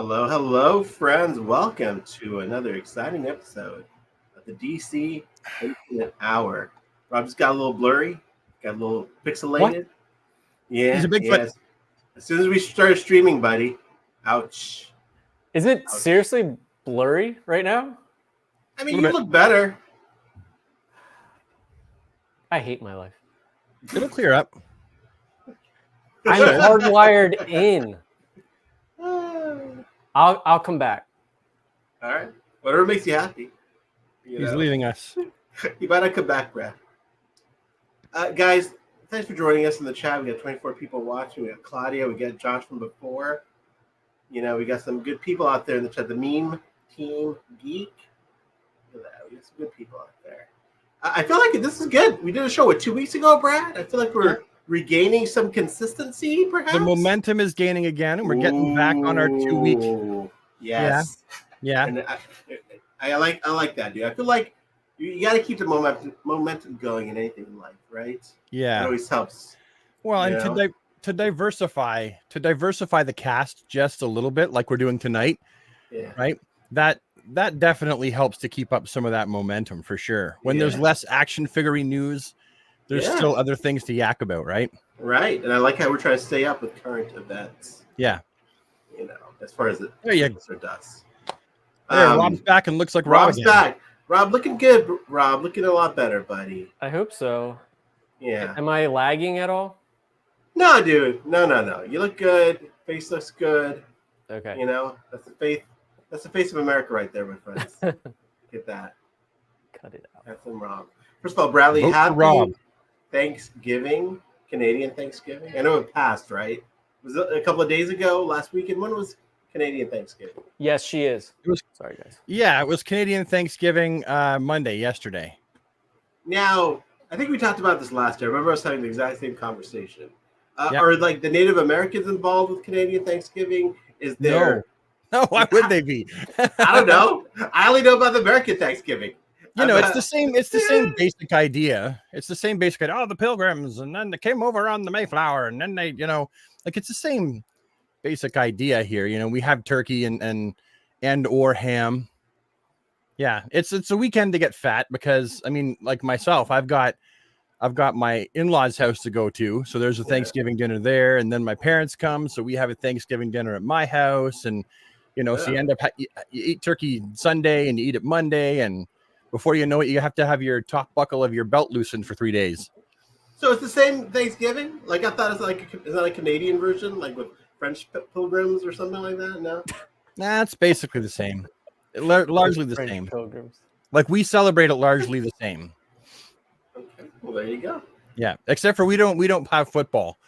Hello, hello, friends. Welcome to another exciting episode of the DC Infinite Hour. Rob just got a little blurry, got a little What? pixelated. He's Yeah, a Bigfoot. yes. As soon as we started streaming, buddy, ouch. Is it seriously blurry right now? I mean, Little you bit. look better. I hate my life. It'll clear up. I'm hardwired in. All I'll come back. right, whatever makes you happy. He's leaving us. You better come back, Brad. Guys, thanks for joining us in the chat. We got 24 people watching. We got Claudia. We got Josh from before. We got some good people out there in the chat. The Meme Team Geek. Look at that. We got some good people out there. I feel like this is good. We did a show 2 weeks ago, Brad. I feel like we're regaining some consistency, perhaps. The momentum is gaining again, and we're getting back on our 2 week. Yes. Yeah. And I like that, dude. I feel like you got to keep the momentum going in anything in life, right? It Yeah. always helps. Well, and to diversify the cast just a little bit, like we're doing tonight, Yeah. right? That definitely helps to keep up some of that momentum for sure. When there's Yeah. less action figurine news, there's Yeah. still other things to yak about, right? Right. And I like how we're trying to stay up with current events, Yeah. as far as it There you does. There, Rob's back and looks like Rob Rob's again. back. Rob looking good. Rob looking a lot better, buddy. I hope so. Yeah. Am I lagging at all? No, dude. No. You look good. Face looks good. Okay. That's the face of America right there, my friends. Get that. Cut it out. That's him, Rob. First of all, Bradley, Vote for happy Rob. Thanksgiving, Canadian Thanksgiving. I know it passed, right? Was it a couple of days ago, last weekend? When was Canadian Thanksgiving? Yes, she is. It was- Sorry, guys. Yeah, it was Canadian Thanksgiving Monday, yesterday. Now, I think we talked about this last year. I remember us having the exact same conversation. Yep. Are like the Native Americans involved with Canadian Thanksgiving? Is there? No, why would they be? I don't know. I only know about the American Thanksgiving. It's the same. It's the same basic idea. It's the same basic idea. Oh, the Pilgrims, and then they came over on the Mayflower, and then they, it's the same basic idea here. We have turkey and or ham. Yeah, it's a weekend to get fat because like myself, I've got my in-laws' house to go to, so there's a Thanksgiving dinner there, and then my parents come, so we have a Thanksgiving dinner at my house, and so you end up you eat turkey Sunday and you eat it Monday, and before you know it, you have to have your top buckle of your belt loosened for 3 days. So it's the same Thanksgiving? Like I thought it's is that a Canadian version, like with French pilgrims or something like that? No. Nah, it's basically the same. Largely the French same. Pilgrims. Like we celebrate it largely the same. Okay. Well, there you go. Yeah, except for we don't have football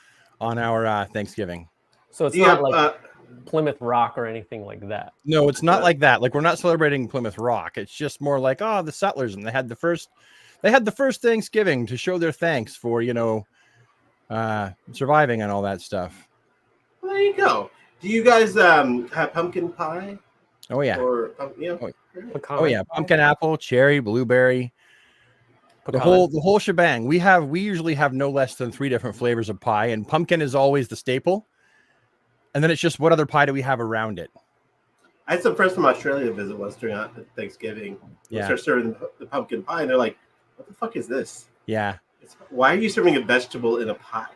on our Thanksgiving. So it's Do you not have, like Plymouth Rock or anything like that. No, it's not like that. Like we're not celebrating Plymouth Rock. It's just more like, oh, the settlers, and they had the first Thanksgiving to show their thanks for surviving and all that stuff. Well, there you go. Do you guys have pumpkin pie? Oh yeah. Or Pecan Oh yeah, pie? pumpkin apple, cherry, blueberry, Pecan. the whole shebang. We usually have no less than 3 different flavors of pie, and pumpkin is always the staple. And then it's just what other pie do we have around it? I had some friends from Australia visit once during Thanksgiving. We Yeah. started serving the pumpkin pie, and they're like, "What the fuck is this? Yeah. Why are you serving a vegetable in a pie?"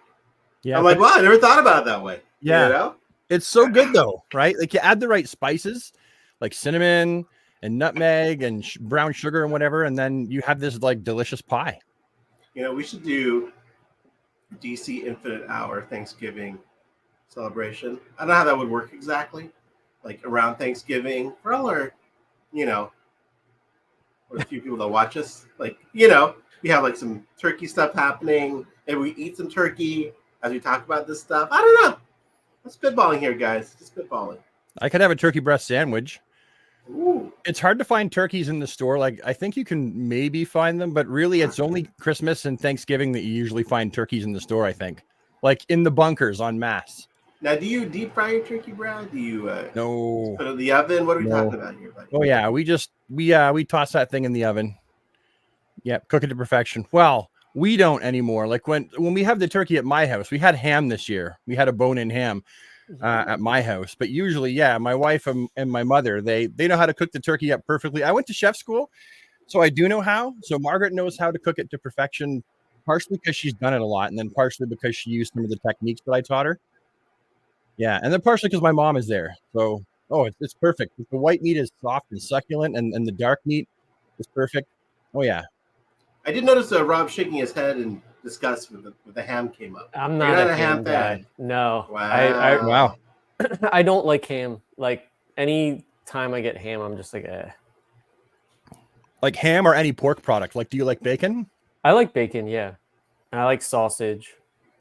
Yeah. I'm like, "Wow, I never thought about it that way." Yeah. It's so good though, right? Like you add the right spices, like cinnamon and nutmeg and brown sugar and whatever, and then you have this like delicious pie. We should do DC Infinite Hour Thanksgiving celebration. I don't know how that would work exactly, like around Thanksgiving for all our, or the few people that watch us. Like, we have like some turkey stuff happening, and we eat some turkey as we talk about this stuff. I don't know. I'm spitballing here, guys. Just spitballing. I could have a turkey breast sandwich. Ooh. It's hard to find turkeys in the store. Like I think you can maybe find them, but really it's only Christmas and Thanksgiving that you usually find turkeys in the store, I think. Like in the bunkers en masse. Now, do you deep fry your turkey, Brad? Do you No. put it in the oven? What are we No. talking about here, buddy? Oh yeah, we toss that thing in the oven. Yeah, cook it to perfection. Well, we don't anymore. Like when we have the turkey at my house, we had ham this year. We had a bone-in ham. at my house. But usually, yeah, my wife and my mother, they know how to cook the turkey up perfectly. I went to chef school, so I do know how. So Margaret knows how to cook it to perfection, partially because she's done it a lot, and then partially because she used some of the techniques that I taught her. Yeah, and then partially because my mom is there. So, it's perfect. The white meat is soft and succulent, and the dark meat is perfect. Oh yeah. I did notice Rob shaking his head in disgust with the ham came up. I'm You're not a ham guy. No. Wow. Wow. I don't like ham. Like any time I get ham, I'm just like, eh. Like ham or any pork product. Like, do you like bacon? I like bacon, yeah. And I like sausage.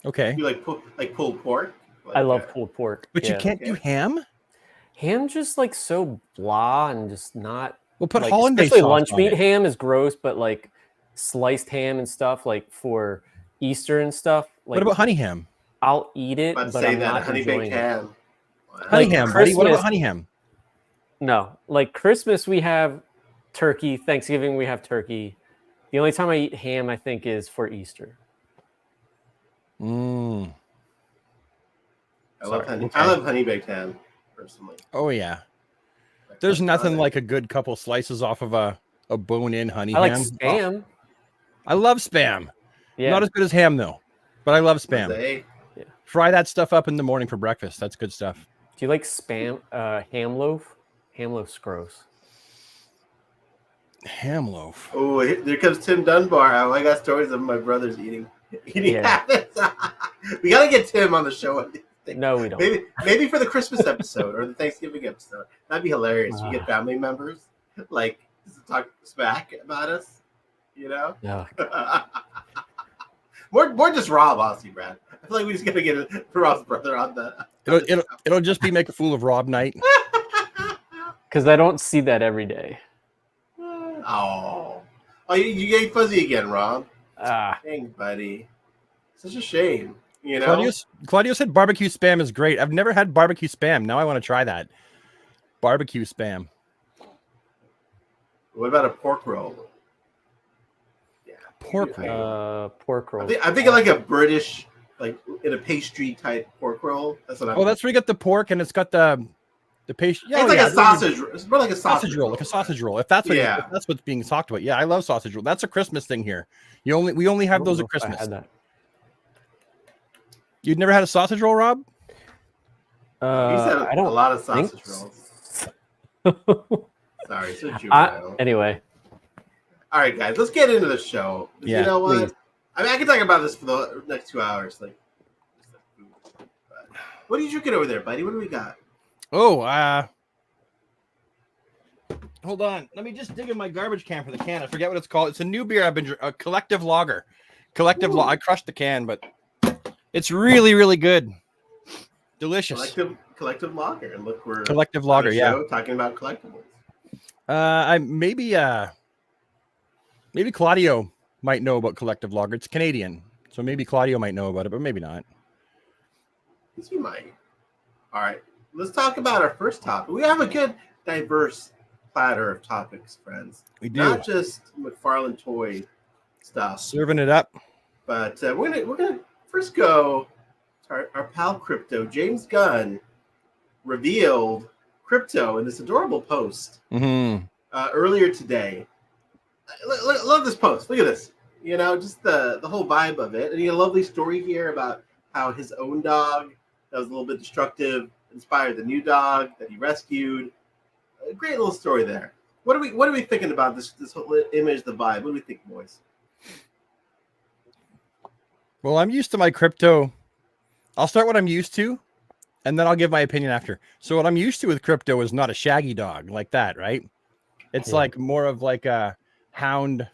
Okay. You like pulled pork? I love pulled pork. But you can't do ham? Ham just like so blah and just not. Well, put like, hollandaise especially sauce lunch on meat it. ham is gross, but like sliced ham and stuff like for Easter and stuff. Like, What about honey ham? I'll eat it, But I'm not honey enjoying baked it. ham. Wow. Honey Like ham, buddy. What about Christmas- honey ham? No, like Christmas we have turkey. Thanksgiving we have turkey. The only time I eat ham, I think, is for Easter. Mm. I love honey. Okay. I love honey baked ham personally. Oh yeah. There's nothing like a good couple slices off of a bone-in honey I like ham. spam. I love spam. Yeah, Not as good as ham though, but I love spam. Say, Fry that stuff up in the morning for breakfast. That's good stuff. do you like spam? Ham loaf. Ham loaf's gross. Ham loaf. oh, there comes Tim Dunbar. Oh, I got stories of my brothers eating Yeah. habits. We gotta get Tim on the show. No, we don't. Maybe for the Christmas episode or the Thanksgiving episode. That'd be hilarious. We get family members like to talk smack about us. You know. No. More just Rob, honestly, Brad. I feel like we just gotta get Rob's brother on the. It'll just be make a fool of Rob night. Because I don't see that every day. Oh, you ate fuzzy again, Rob. Dang, buddy. Such a shame. You know. Claudio said barbecue spam is great. I've never had barbecue spam. Now I want to try that. Barbecue spam. What about a pork roll? Yeah, Pork roll. Pork roll. I'm thinking like a British, like in a pastry type pork roll. That's what I'm. Oh, that's where you get the pork and it's got the pastry. It's like a sausage. It's more like a sausage roll, like a sausage roll. If that's what Yeah. if that's what's being talked about. Yeah, I love sausage roll. That's a Christmas thing here. We only have those at I Christmas. had that. You've never had a sausage roll, Rob? He's had I don't a lot of think sausage rolls. Sorry, so juvenile. Anyway, All right, guys, let's get into the show. Yeah, You know what? please. I mean, I can talk about this for the next 2 hours. Like, what are you drinking over there, buddy? What do we got? Oh, hold on. Let me just dig in my garbage can for the can. I forget what it's called. It's a new beer I've been drinking. A collective lager. I crushed the can, but it's really, really good. Delicious. Collective lager, and look, we're Collective lager, on a yeah. show talking about collectibles. Maybe Claudio might know about collective lager. It's Canadian, so maybe Claudio might know about it, but maybe not. Yes, you might. All right, let's talk about our first topic. We have a good, diverse platter of topics, friends. We do. Not just McFarlane toy stuff, Serving it up. but we're gonna first go to our pal Krypto. James Gunn revealed Krypto in this adorable post earlier today. Love this post. Look at this. You know, just the whole vibe of it. And he had a lovely story here about how his own dog that was a little bit destructive inspired the new dog that he rescued. A great little story there. What are we thinking about this whole image, the vibe? What do we think, boys? Well, I'm used to my Krypto. I'll start what I'm used to, and then I'll give my opinion after. So what I'm used to with Krypto is not a shaggy dog like that, right? It's like more of like a hound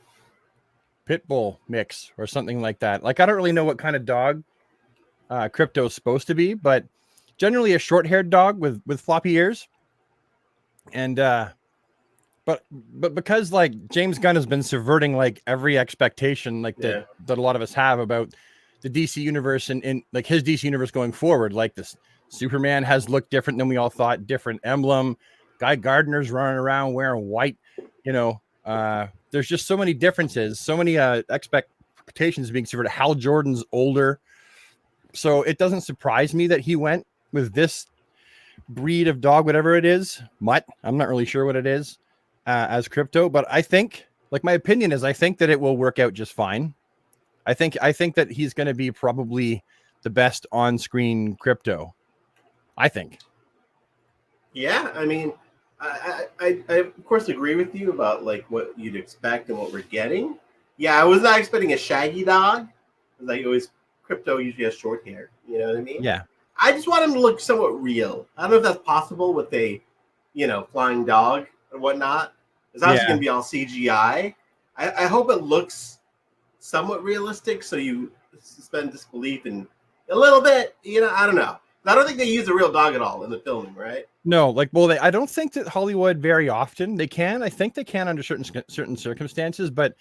pit bull mix or something like that. Like, I don't really know what kind of dog Krypto is supposed to be, but generally a short-haired dog with floppy ears. And but because like James Gunn has been subverting like every expectation like that a lot of us have about the DC universe and like his DC universe going forward, like this Superman has looked different than we all thought, different emblem. Guy Gardner's running around wearing white, you know. There's just so many differences, so many expectations being subverted. Hal Jordan's older, so it doesn't surprise me that he went with this breed of dog, whatever it is, mutt. I'm not really sure what it is as Krypto, but I think, like, my opinion is, I think that it will work out just fine. I think that he's going to be probably the best on-screen Krypto. I think. Yeah, I mean, I of course agree with you about like what you'd expect and what we're getting. Yeah, I was not expecting a shaggy dog. Like always, Krypto usually has short hair. You know what I mean? Yeah. I just want him to look somewhat real. I don't know if that's possible with a, flying dog or whatnot. It's obviously going to be all CGI. I hope it looks somewhat realistic, so you suspend disbelief in a little bit. I don't know. I don't think they use a real dog at all in the filming, right? No, I don't think that Hollywood very often they can. I think they can under certain circumstances, but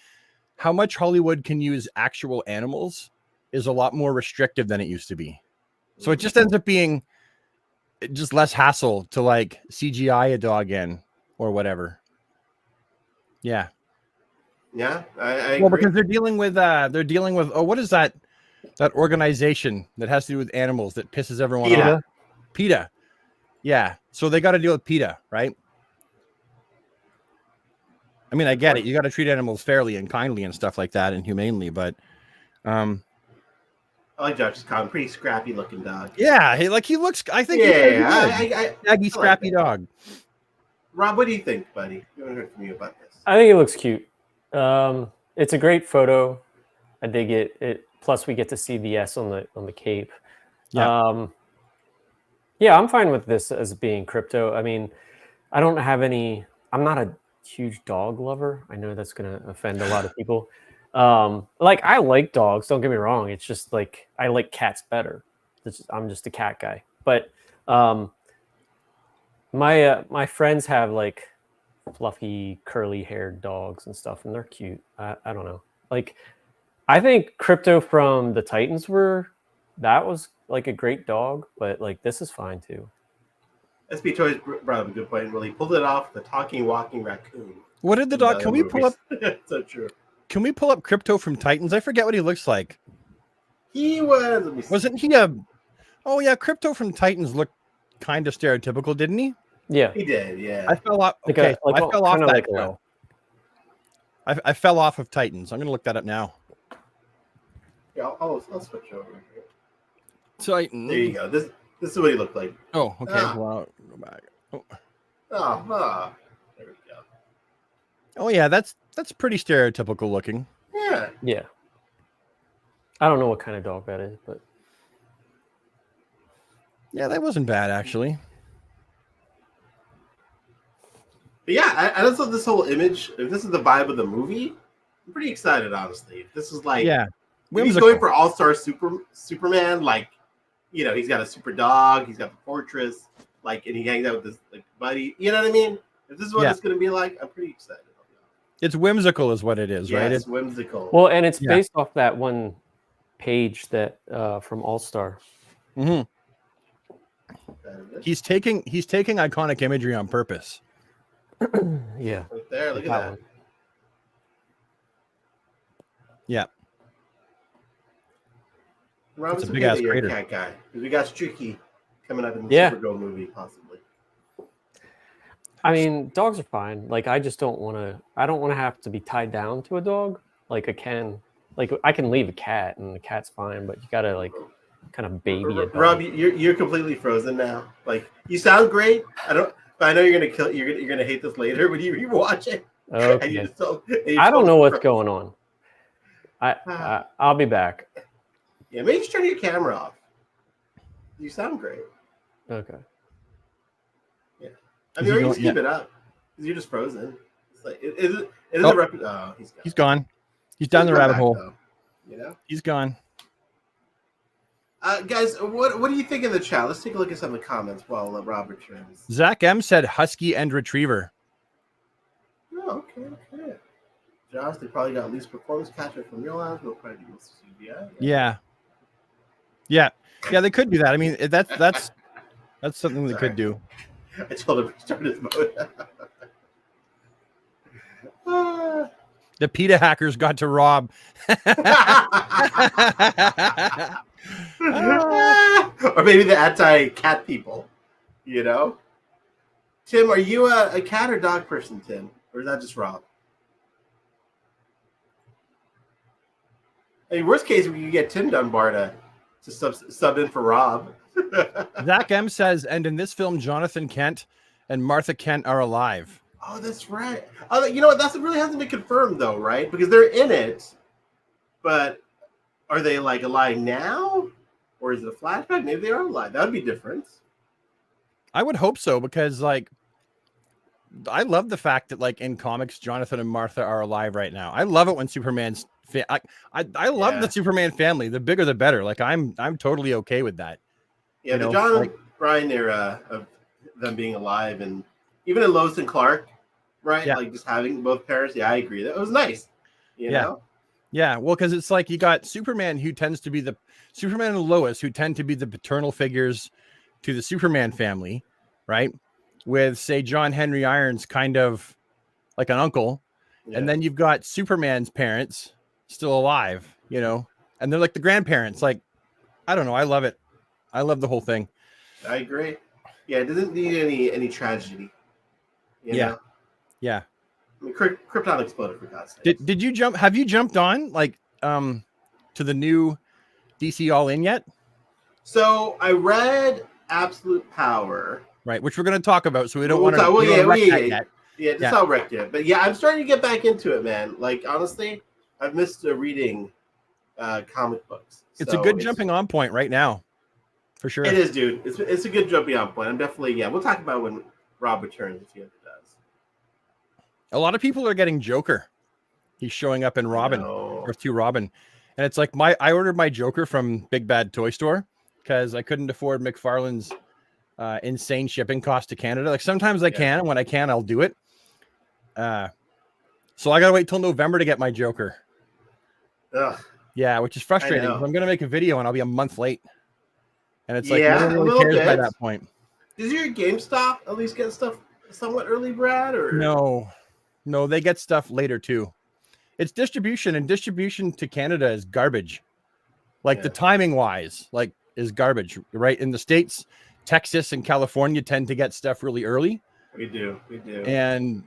how much Hollywood can use actual animals is a lot more restrictive than it used to be. So it just ends up being just less hassle to like CGI a dog in or whatever. Yeah. Yeah, I well, agree. because they're dealing with what is that organization that has to do with animals that pisses everyone off? PETA. Yeah. So they got to deal with PETA, right? I mean, I get it. You got to treat animals fairly and kindly and stuff like that and humanely, but I like Josh's comment. Pretty scrappy looking dog. yeah, he looks. I think I scrappy dog. Rob, what do you think, buddy? You haven't heard from you about this. I think it looks cute. It's a great photo. I dig it. Plus, we get to see the S on the cape. Yeah. Yeah, I'm fine with this as being Krypto. I mean, I don't have any. I'm not a huge dog lover. I know that's going to offend a lot of people. Like, I like dogs. Don't get me wrong. It's just like I like cats better. I'm just a cat guy. But my friends have like fluffy, curly-haired dogs and stuff, and they're cute. I don't know. Like, I think Krypto from the Titans was like a great dog, but like this is fine too. SB Toys brought up a good point. Really pulled it off the talking, walking raccoon. What did the dog? Can we pull up? So true. Can we pull up Krypto from Titans? I forget what he looks like. He was. Wasn't he a? Oh yeah, Krypto from Titans looked kind of stereotypical, didn't he? Yeah, he did. Yeah, I fell off. Okay, I fell off that show. I fell off of Titans. I'm gonna look that up now. Yeah, I'll switch over here. Titan. There you go. This is what he looked like. Oh, okay. Well, go back. There we go. Oh yeah, that's pretty stereotypical looking. Yeah. Yeah. I don't know what kind of dog that is, but yeah, that wasn't bad actually. But yeah, I just love this whole image. If this is the vibe of the movie, I'm pretty excited, honestly. If this is like, yeah, he's going for all-star Superman, like, he's got a super dog, he's got the fortress, like, and he hangs out with his like buddy. You know what I mean? If this is what it's going to be like, I'm pretty excited. It's whimsical, is what it is, right? It's whimsical. Well, and it's based off that one page that from All Star. Mm-hmm. He's taking iconic imagery on purpose. Yeah. Right there, look at that. One. Yeah. Rob, it's a big ass crater. Cat guy, because we got Streaky coming up in the Supergirl movie, possibly. I mean, dogs are fine. Like, I just don't want to. I don't want to have to be tied down to a dog. Like, I can leave a cat, and the cat's fine. But you gotta like kind of baby a dog. Rob, you're completely frozen now. Like, you sound great. But I know you're gonna hate this later when you watch it. Okay. I don't know what's going on. I'll be back. Yeah, maybe just turn your camera off. You sound great. Okay. Yeah. I mean, or you just keep it up. Because you're just frozen. It's like it is a rep. Oh, he's gone. He's down the rabbit hole. Though, He's gone. Guys, what do you think in the chat? Let's take a look at some of the comments while Robert turns. Zach M said husky and retriever. Oh, okay. Josh, they probably got at least performance capture from real life. We'll probably do this CGI. Yeah, they could do that. I mean, that's something they could do. I told him to start his mode. The PETA hackers got to Rob. Or maybe the anti-cat people, you know? Tim, are you a cat or dog person, Tim? Or is that just Rob? I mean, worst case, we can get Tim Dunbar to sub in for Rob. Zach M says, and in this film, Jonathan Kent and Martha Kent are alive. Oh, that's right. Oh, you know what? That really hasn't been confirmed, though, right? Because they're in it, but are they like alive now, or is it a flashback? Maybe they are alive. That would be different. I would hope so, because like I love the fact that like in comics, Jonathan and Martha are alive right now. I love it when Superman's. I love the Superman family. The bigger, the better. Like I'm totally okay with that. Yeah, the John and Brian era of them being alive, and even in Lois and Clark, right? Yeah. Like just having both parents. Yeah, I agree. That was nice. You know? Yeah, well, because it's like you got Superman, who tends to be the Superman and Lois, who tend to be the paternal figures to the Superman family, right? With, say, John Henry Irons kind of like an uncle. Yeah. And then you've got Superman's parents still alive, you know, and they're like the grandparents. Like, I don't know. I love it. I love the whole thing. I agree. Yeah, it doesn't need any tragedy. You know? Yeah. I mean, Krypton exploded, for God's sake. Did you jump? Have you jumped on like to the new DC All In yet? So I read Absolute Power, right? Which we're going to talk about. So we don't want to. Yeah, just not wrecked yet. But yeah, I'm starting to get back into it, man. Like honestly, I've missed reading comic books. It's a good jumping on point right now, for sure. It is, dude. It's a good jumping on point. I'm definitely We'll talk about when Rob returns if he ever does. A lot of people are getting Joker. He's showing up in Robin, Earth 2 Robin. And it's like I ordered my Joker from Big Bad Toy Store because I couldn't afford McFarlane's insane shipping cost to Canada. Like sometimes I can, and when I can, I'll do it. So I gotta wait till November to get my Joker. Ugh. Yeah, which is frustrating. I'm gonna make a video and I'll be a month late. And it's like no one really cares by that point. Does your GameStop at least get stuff somewhat early, Brad? Or no, they get stuff later too. It's distribution, and distribution to Canada is garbage. Like the timing wise, like is garbage, right? In the States, Texas and California tend to get stuff really early. We do. And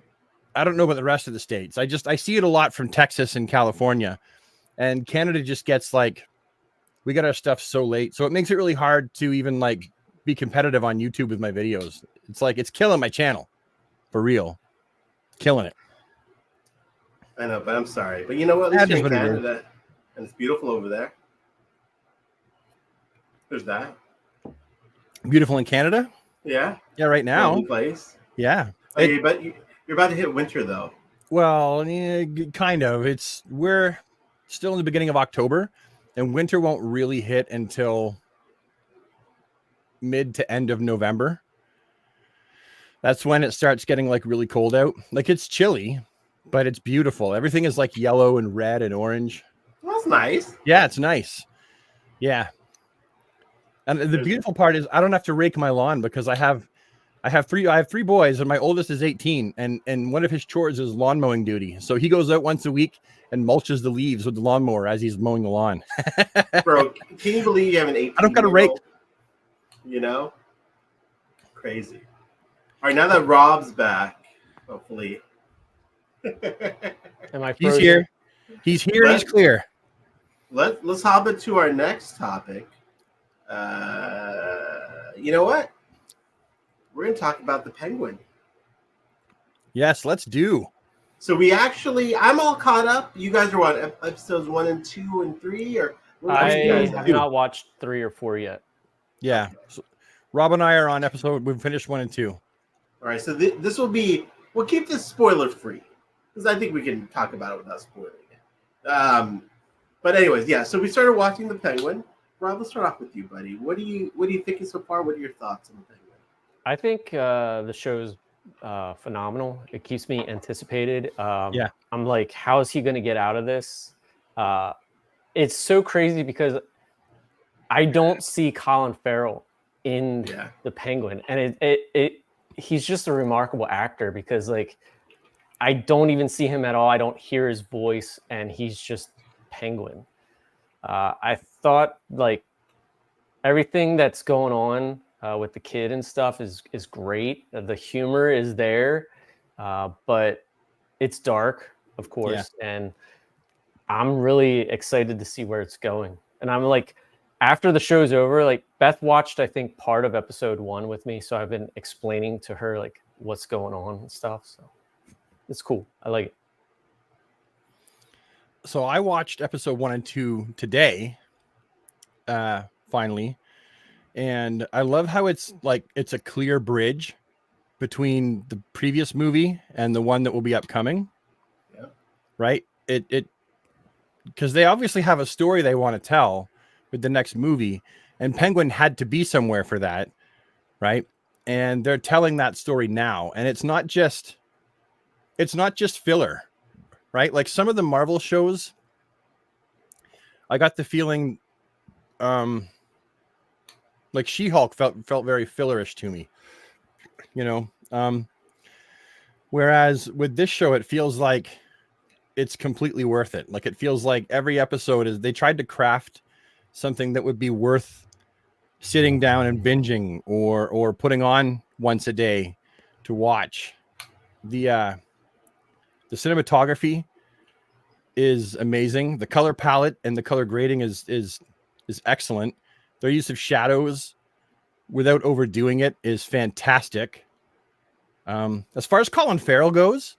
I don't know about the rest of the states. I see it a lot from Texas and California, and Canada just gets like, we got our stuff so late. So it makes it really hard to even like be competitive on YouTube with my videos. It's like, it's killing my channel for real. Killing it. I know, but I'm sorry. But you know what? At least you're in Canada, and it's beautiful over there. There's that. Beautiful in Canada? Yeah. Yeah, right now. Place. Yeah. Okay, but you're about to hit winter, though. Well, kind of. We're still in the beginning of October, and winter won't really hit until mid to end of November. That's when it starts getting like really cold out. Like it's chilly, but it's beautiful. Everything is like yellow and red and orange. That's nice. Yeah, it's nice. Yeah. And the beautiful part is I don't have to rake my lawn because I have three boys, and my oldest is 18, and one of his chores is lawn mowing duty. So he goes out once a week and mulches the leaves with the lawnmower as he's mowing the lawn. Bro, can you believe you have an 18? I don't got a rake. You know? Crazy. All right, now that Rob's back, hopefully. Am I frozen? He's here. He's here. He's clear. Let's hop into our next topic. You know what? We're going to talk about the Penguin. Yes, let's do. So I'm all caught up. You guys are on episodes 1 and 2 and 3, or I have not watched 3 or 4 yet. Yeah, so Rob and I are on episode. We've finished 1 and 2. All right, so this will be. We'll keep this spoiler free because I think we can talk about it without spoiling it. But anyways, yeah. So we started watching the Penguin. Rob, let's start off with you, buddy. What do you think so far? What are your thoughts on the Penguin? I think the show's phenomenal. It keeps me anticipated. Yeah. I'm like, how is he going to get out of this? It's so crazy because I don't see Colin Farrell in the Penguin, and he's just a remarkable actor because like I don't even see him at all. I don't hear his voice, and he's just Penguin. I thought like everything that's going on with the kid and stuff is great. The humor is there, but it's dark, of course, and I'm really excited to see where it's going. And I'm like, after the show's over, like Beth watched, I think, part of episode 1 with me, so I've been explaining to her like what's going on and stuff. So it's cool. I like it. So I watched episode 1 and 2 today, finally, and I love how it's a clear bridge between the previous movie and the one that will be upcoming. Yeah. Right? It because they obviously have a story they want to tell with the next movie, and Penguin had to be somewhere for that, right? And they're telling that story now, and it's not just filler, right? Like some of the Marvel shows, I got the feeling like She-Hulk felt very fillerish to me, you know. Whereas with this show, it feels like it's completely worth it. Like it feels like every episode they tried to craft something that would be worth sitting down and binging or putting on once a day to watch. The cinematography is amazing. The color palette and the color grading is excellent. Their use of shadows without overdoing it is fantastic. As far as Colin Farrell goes,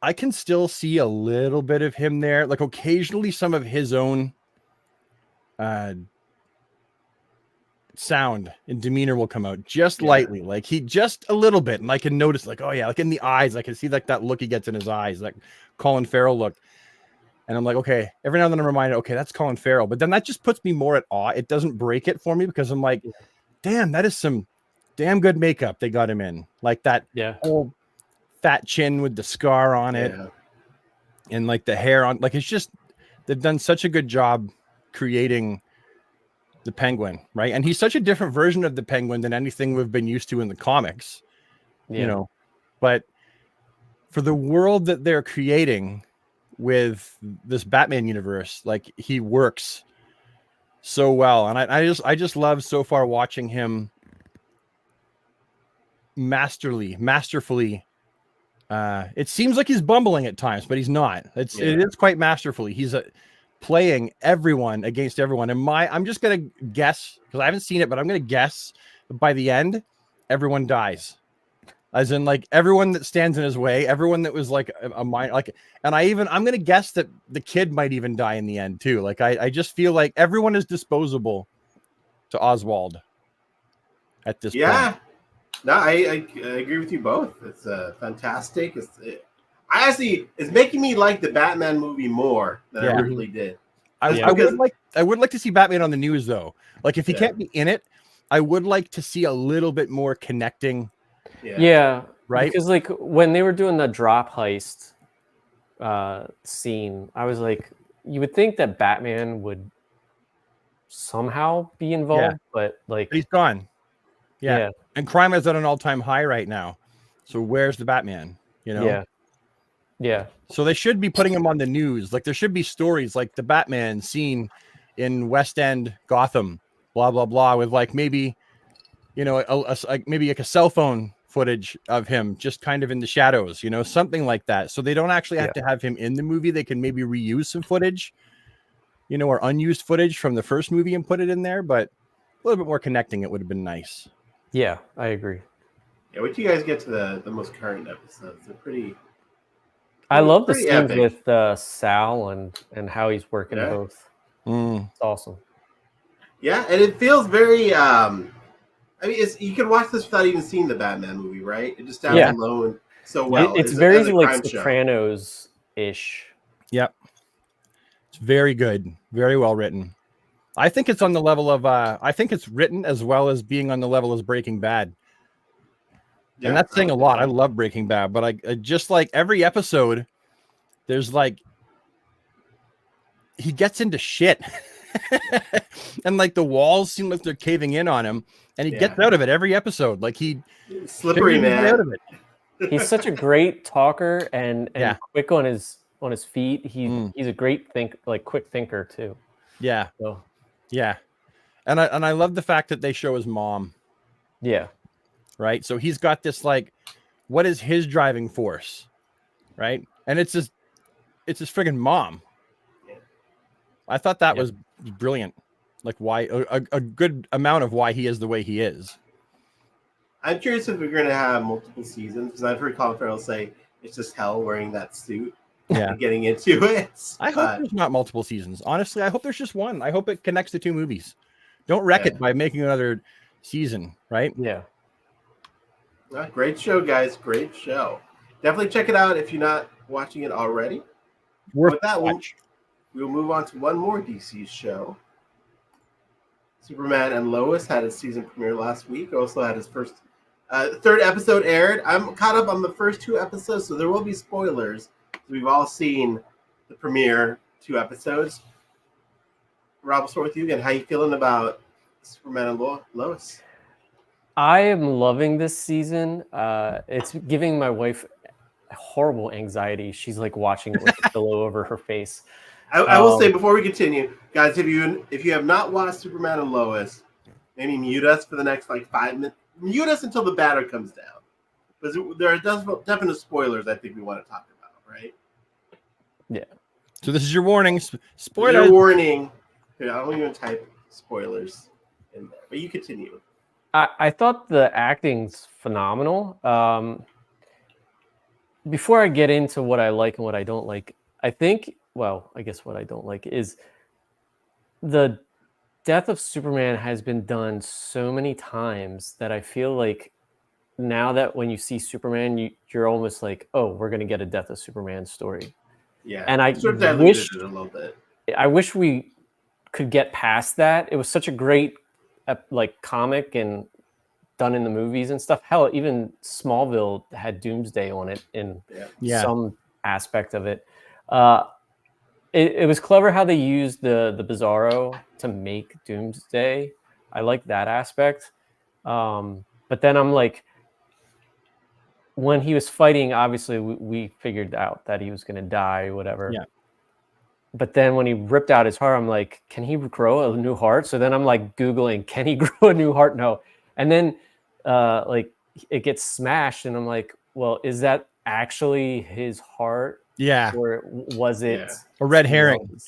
I can still see a little bit of him there. Like occasionally some of his own sound and demeanor will come out just lightly, like he just a little bit. And I can notice like, oh yeah, like in the eyes, I can see like that look he gets in his eyes, like Colin Farrell look. And I'm like, okay, every now and then I'm reminded, okay, that's Colin Farrell. But then that just puts me more at awe. It doesn't break it for me because I'm like, damn, that is some damn good makeup they got him in. Like that whole fat chin with the scar on it and like the hair on, like it's just, they've done such a good job creating the Penguin, right? And he's such a different version of the Penguin than anything we've been used to in the comics, you know. But for the world that they're creating with this Batman universe, like he works so well. And I just love so far watching him masterfully. It seems like he's bumbling at times, but he's not. It is quite masterfully. He's playing everyone against everyone. And I'm just gonna guess because I haven't seen it, but I'm gonna guess by the end, everyone dies. As in, like everyone that stands in his way, everyone that was like a minor, like, and I'm gonna guess that the kid might even die in the end too. Like I just feel like everyone is disposable to Oswald at this point. No, I agree with you both. It's fantastic. It's making me like the Batman movie more than I really did. I would like to see Batman on the news though. Like if he can't be in it, I would like to see a little bit more connecting. Yeah, right. Because like when they were doing the drop heist scene, I was like, you would think that Batman would somehow be involved, but he's gone. Yeah. And crime is at an all-time high right now. So where's the Batman? You know? Yeah. So they should be putting him on the news. Like there should be stories like the Batman seen in West End, Gotham, blah, blah, blah, with like maybe, you know, maybe like a cell phone footage of him just kind of in the shadows, you know, something like that. So they don't actually have to have him in the movie. They can maybe reuse some footage, you know, or unused footage from the first movie and put it in there. But a little bit more connecting, it would have been nice. Yeah, I agree. Yeah, wait till you guys get to the most current episodes. They're pretty. I love the scenes epic. with Sal and how he's working both. It's awesome. Yeah, and it feels very. I mean, you can watch this without even seeing the Batman movie, right? It just sounds alone so well. It's very like Sopranos-ish. Yep, it's very good, very well written. I think it's on the level of. I think it's written as well as being on the level as Breaking Bad. Yeah, and that's saying a lot. I love Breaking Bad, but I just like every episode, there's like he gets into shit. And like the walls seem like they're caving in on him, and he gets out of it every episode. Like slippery man. Out of it. He's such a great talker and quick on his feet. He's a great quick thinker too. Yeah. So. Yeah. And I love the fact that they show his mom. Yeah. Right. So he's got this like, what is his driving force? Right. And it's his friggin' mom. Yeah. I thought that Yep. was brilliant. Like why a good amount of why he is the way he is. I'm curious if we're going to have multiple seasons because I've heard Colin Farrell say it's just hell wearing that suit and getting into it. I hope there's not multiple seasons. Honestly, I hope there's just one. I hope it connects the two movies. Don't wreck it by making another season, right? Yeah. Great show, guys. Great show. Definitely check it out if you're not watching it already. Worth With that, watch. we'll move on to one more DC show. Superman and Lois had its season premiere last week. Also had his first third episode aired. I'm caught up on the first 2 episodes, so there will be spoilers. We've all seen the premiere 2 episodes. Rob, I'll start with you again. How you feeling about Superman and Lois? I am loving this season. It's giving my wife horrible anxiety. She's like watching it with a pillow over her face. I will say before we continue, guys, if you have not watched Superman and Lois, maybe mute us for the next like 5 minutes. Mute us until the banner comes down. Because there are definite spoilers I think we want to talk about, right? Yeah. So this is your warning. Spoilers. Your warning. Here, I don't even type spoilers in there, but you continue. I thought the acting's phenomenal. Before I get into what I like and what I don't like, I think, well, I guess what I don't like is the death of Superman has been done so many times that I feel like now that when you see Superman, you're almost like, oh, we're going to get a death of Superman story. Yeah. And I sort of diluted it a little bit. I wish we could get past that. It was such a great like comic and done in the movies and stuff. Hell, even Smallville had Doomsday on it in some aspect of it. It was clever how they used the Bizarro to make Doomsday. I like that aspect. But then I'm like, when he was fighting, obviously we figured out that he was going to die or whatever. Yeah. But then when he ripped out his heart, I'm like, can he grow a new heart? So then I'm like Googling, can he grow a new heart? No. And then like it gets smashed and I'm like, well, is that actually his heart? Yeah. Or was it a red herring?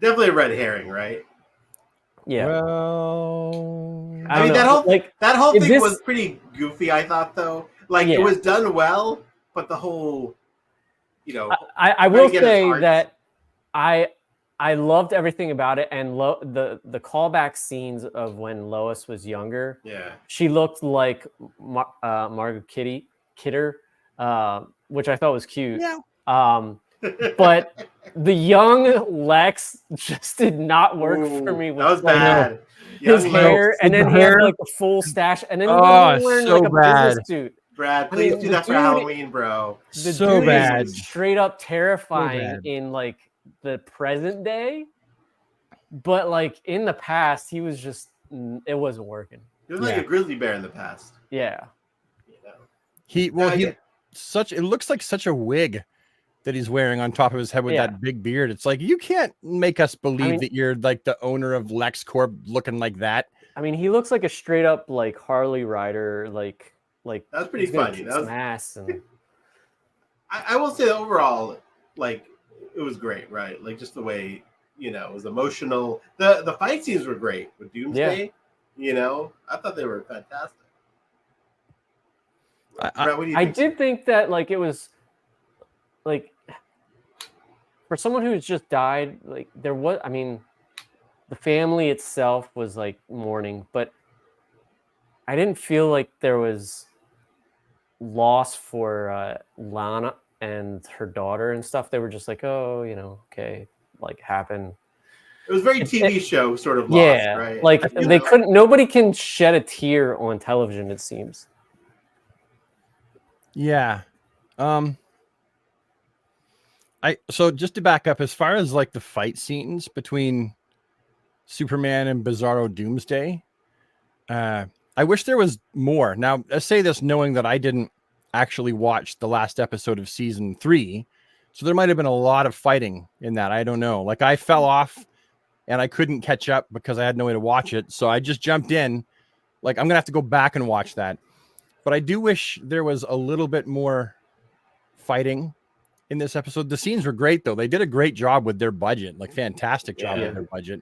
Definitely a red herring, right? Yeah. Well, I mean, that whole thing was pretty goofy, I thought, though. Like, it was done well, but the whole, I will say that I loved everything about it, and the callback scenes of when Lois was younger. Yeah, she looked like Margot Kidder, which I thought was cute. Yeah. But the young Lex just did not work for me. That was bad. His hair, and then he had like a full stash, and then he was wearing like a business suit. Brad, please do that for Halloween, bro. The dude is straight up terrifying in like the present day, but like in the past, he was just it wasn't working. He was like a grizzly bear in the past. Yeah, it looks like such a wig that he's wearing on top of his head with that big beard. It's like, you can't make us believe that you're like the owner of LexCorp looking like that. I mean, he looks like a straight up like Harley rider, like that was pretty funny. That was mass and I will say overall, like it was great, right? Like just the way it was emotional. The fight scenes were great with Doomsday. I thought they were fantastic. Brett, what do you think? I did think that like it was like for someone who's just died, like there was. I mean, the family itself was like mourning, but I didn't feel like there was loss for Lana and her daughter and stuff. They were just like, oh, okay, like happened. It was very TV show sort of lost, right? Like they couldn't. Nobody can shed a tear on television, it seems. Yeah. So just to back up, as far as like the fight scenes between Superman and Bizarro Doomsday, I wish there was more. Now, I say this knowing that I didn't actually watch the last episode of season 3, so there might have been a lot of fighting in that. I don't know. Like I fell off and I couldn't catch up because I had no way to watch it. So I just jumped in. Like, I'm gonna have to go back and watch that. But I do wish there was a little bit more fighting in this episode. The scenes were great, though. They did a great job with their budget, like fantastic job with their budget.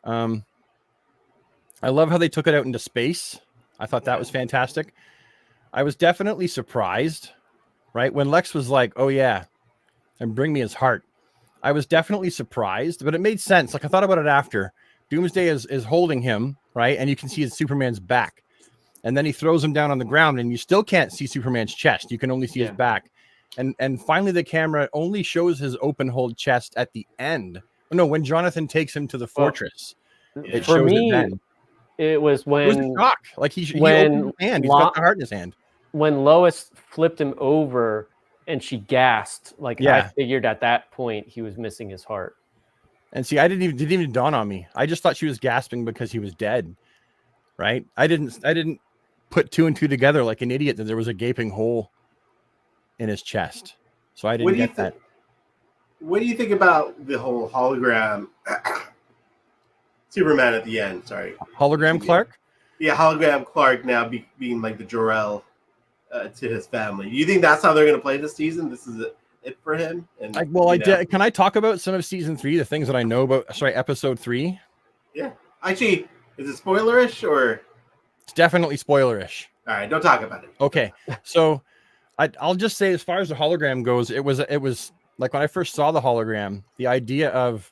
I love how they took it out into space. I thought that was fantastic. I was definitely surprised, right? When Lex was like, oh yeah, and bring me his heart. I was definitely surprised, but it made sense. Like, I thought about it after. Doomsday is holding him, right? And you can see Superman's back. And then he throws him down on the ground, and you still can't see Superman's chest. You can only see his back. And finally, the camera only shows his open hold chest at the end. No, when Jonathan takes him to the fortress, it For shows me, it then. it was when It was a shock. Like he opened his hand. He's got the heart in his hand. When Lois flipped him over and she gasped, like I figured at that point he was missing his heart. And see, didn't even dawn on me. I just thought she was gasping because he was dead. Right? I didn't put two and two together like an idiot that there was a gaping hole in his chest. So I didn't get that. What do you think about the whole hologram Superman at the end? Sorry. Hologram Clark? Yeah, hologram Clark now being like the Jor-El to his family. Do you think that's how they're going to play this season? This is it for him? And can I talk about some of season 3, the things that I know about, episode 3? Yeah. Actually, is it spoilerish or? It's definitely spoilerish. All right, don't talk about it. Okay. So I'll just say, as far as the hologram goes, it was like when I first saw the hologram, the idea of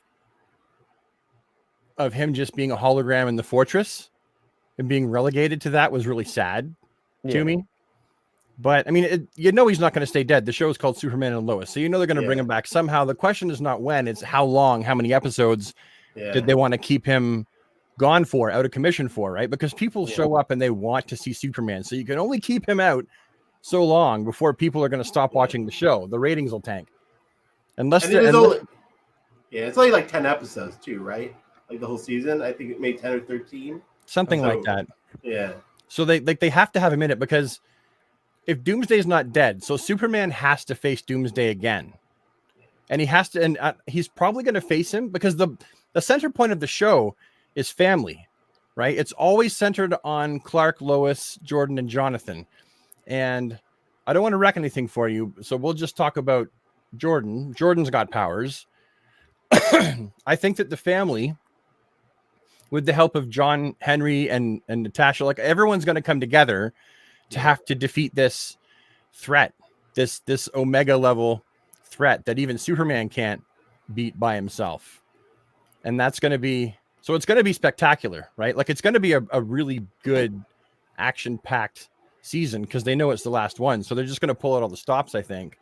him just being a hologram in the fortress and being relegated to that was really sad to me. But I mean, he's not going to stay dead. The show is called Superman and Lois, so they're going to bring him back somehow. The question is not when; it's how long, how many episodes did they want to keep him gone for, out of commission for, right? Because people show up and they want to see Superman, so you can only keep him out so long before people are going to stop watching the show. The ratings will tank. It's only like 10 episodes too, right? Like the whole season. I think it made 10 or 13, something like that. Yeah. So they have to have him in it, because if Doomsday's not dead, so Superman has to face Doomsday again, and he has to, and he's probably going to face him because the center point of the show is family, right? It's always centered on Clark, Lois, Jordan, and Jonathan. And I don't want to wreck anything for you, so we'll just talk about Jordan. Jordan's got powers. I think that the family, with the help of John, Henry, and Natasha, like, everyone's going to come together to have to defeat this threat, this Omega level threat that even Superman can't beat by himself. And that's going to be, so it's going to be spectacular, right? Like, it's going to be a really good action-packed season, because they know it's the last one. So they're just going to pull out all the stops, I think.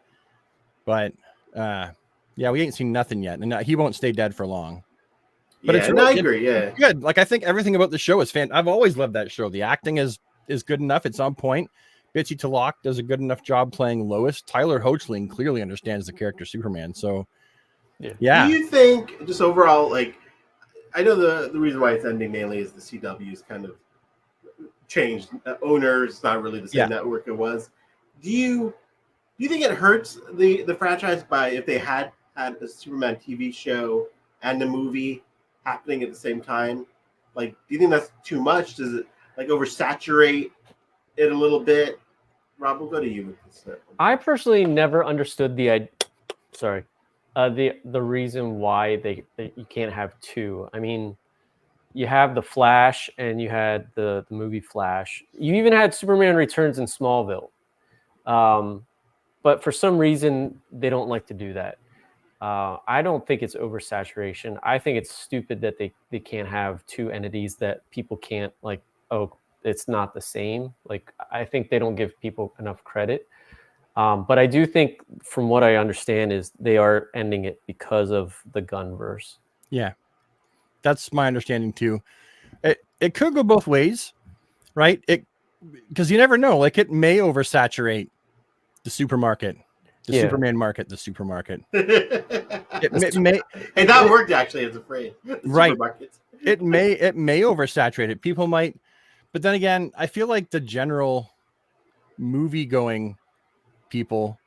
But we ain't seen nothing yet. And he won't stay dead for long. But I agree. Yeah. Good. Like, I think everything about the show is I've always loved that show. The acting is good enough. It's on point. Bitsy Talak does a good enough job playing Lois. Tyler Hoechlin clearly understands the character Superman. So, yeah. Do you think, just overall, like, I know the reason why it's ending mainly is the CW's kind of changed. Owners, not really the same network it was. Do you think it hurts the franchise by if they had a Superman TV show and a movie happening at the same time? Like, do you think that's too much? Does it like oversaturate it a little bit? Rob, we'll go to you with this. I personally never understood the reason why you can't have two. I mean, you have the Flash and you had the movie Flash. You even had Superman Returns in Smallville. But for some reason, they don't like to do that. I don't think it's oversaturation. I think it's stupid that they can't have two entities that people can't, like, oh, it's not the same. Like, I think they don't give people enough credit. But I do think, from what I understand, is they are ending it because of the Gunverse. Yeah, that's my understanding too. It could go both ways, right? Because you never know. Like, it may oversaturate the supermarket, Superman market, the supermarket. it may. Hey, that worked actually as a phrase. Right. It may oversaturate it. People might, but then again, I feel like the general movie going people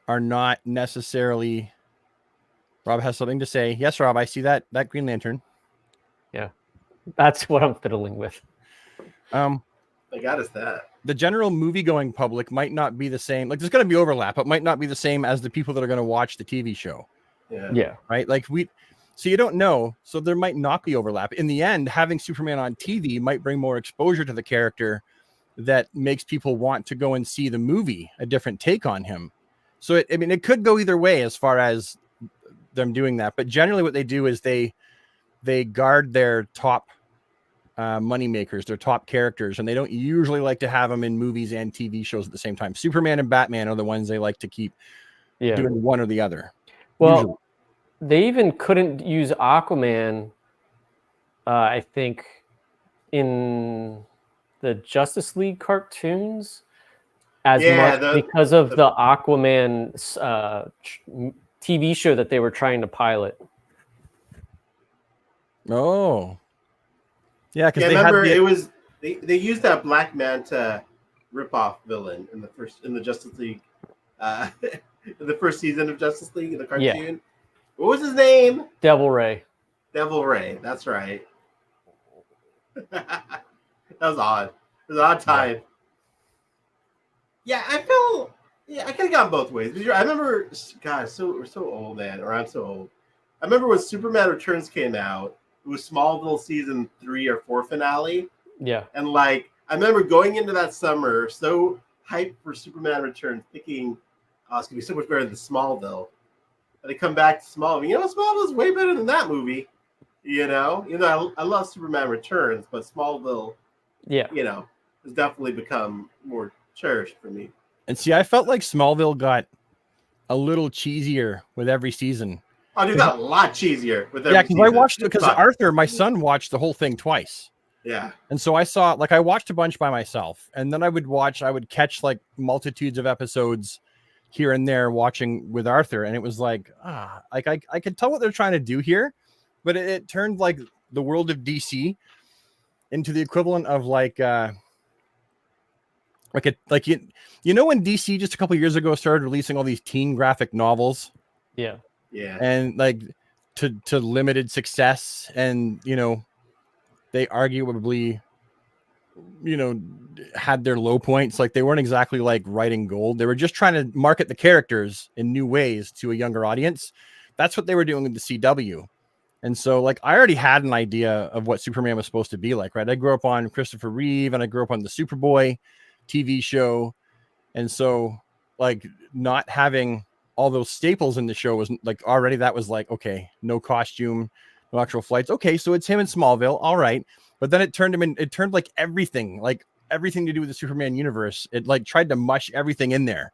are not necessarily. Rob has something to say. Yes, Rob, I see that Green Lantern. That's what I'm fiddling with. They got us that. The general movie-going public might not be the same. Like, there's going to be overlap, but might not be the same as the people that are going to watch the TV show. Yeah. Right? Like, so you don't know. So there might not be overlap. In the end, having Superman on TV might bring more exposure to the character that makes people want to go and see the movie, a different take on him. So, it could go either way as far as them doing that. But generally what they do is they guard their top money makers, their top characters, and they don't usually like to have them in movies and TV shows at the same time. Superman and Batman are the ones they like to keep doing one or the other. Well, usually. They even couldn't use Aquaman, I think, in the Justice League cartoons as much because of the Aquaman TV show that they were trying to pilot. Oh. Yeah, because they remember it was they used that Black Manta ripoff villain in the Justice League, in the first season of Justice League in the cartoon. Yeah. What was his name? Devil Ray. Devil Ray. That's right. That was odd. It was an odd time. Yeah, I could have gone both ways. I remember, God, we're so old, man, or I'm so old. I remember when Superman Returns came out. It was Smallville season 3 or 4 finale. Yeah. And I remember going into that summer so hyped for Superman Returns, thinking, oh, it's going to be so much better than Smallville. And they come back to Smallville. You know, Smallville's way better than that movie. You know, I love Superman Returns, but Smallville, has definitely become more cherished for me. And see, I felt like Smallville got a little cheesier with every season. Oh, dude, got a lot cheesier with every season. Yeah, because I watched it because Arthur, my son, watched the whole thing twice. Yeah. And so I saw, I watched a bunch by myself, and then I would catch multitudes of episodes here and there watching with Arthur. And it was I could tell what they're trying to do here, but it turned the world of DC into the equivalent of when DC just a couple of years ago started releasing all these teen graphic novels. Yeah. Yeah. And to limited success, and they arguably had their low points. They weren't exactly writing gold. They were just trying to market the characters in new ways to a younger audience. That's what they were doing with the CW. And so I already had an idea of what Superman was supposed to be like, right? I grew up on Christopher Reeve, and I grew up on the Superboy TV show. And so not having all those staples in the show was already, that was okay, no costume, no actual flights. Okay, so it's him in Smallville. All right. But then it turned everything to do with the Superman universe. It tried to mush everything in there.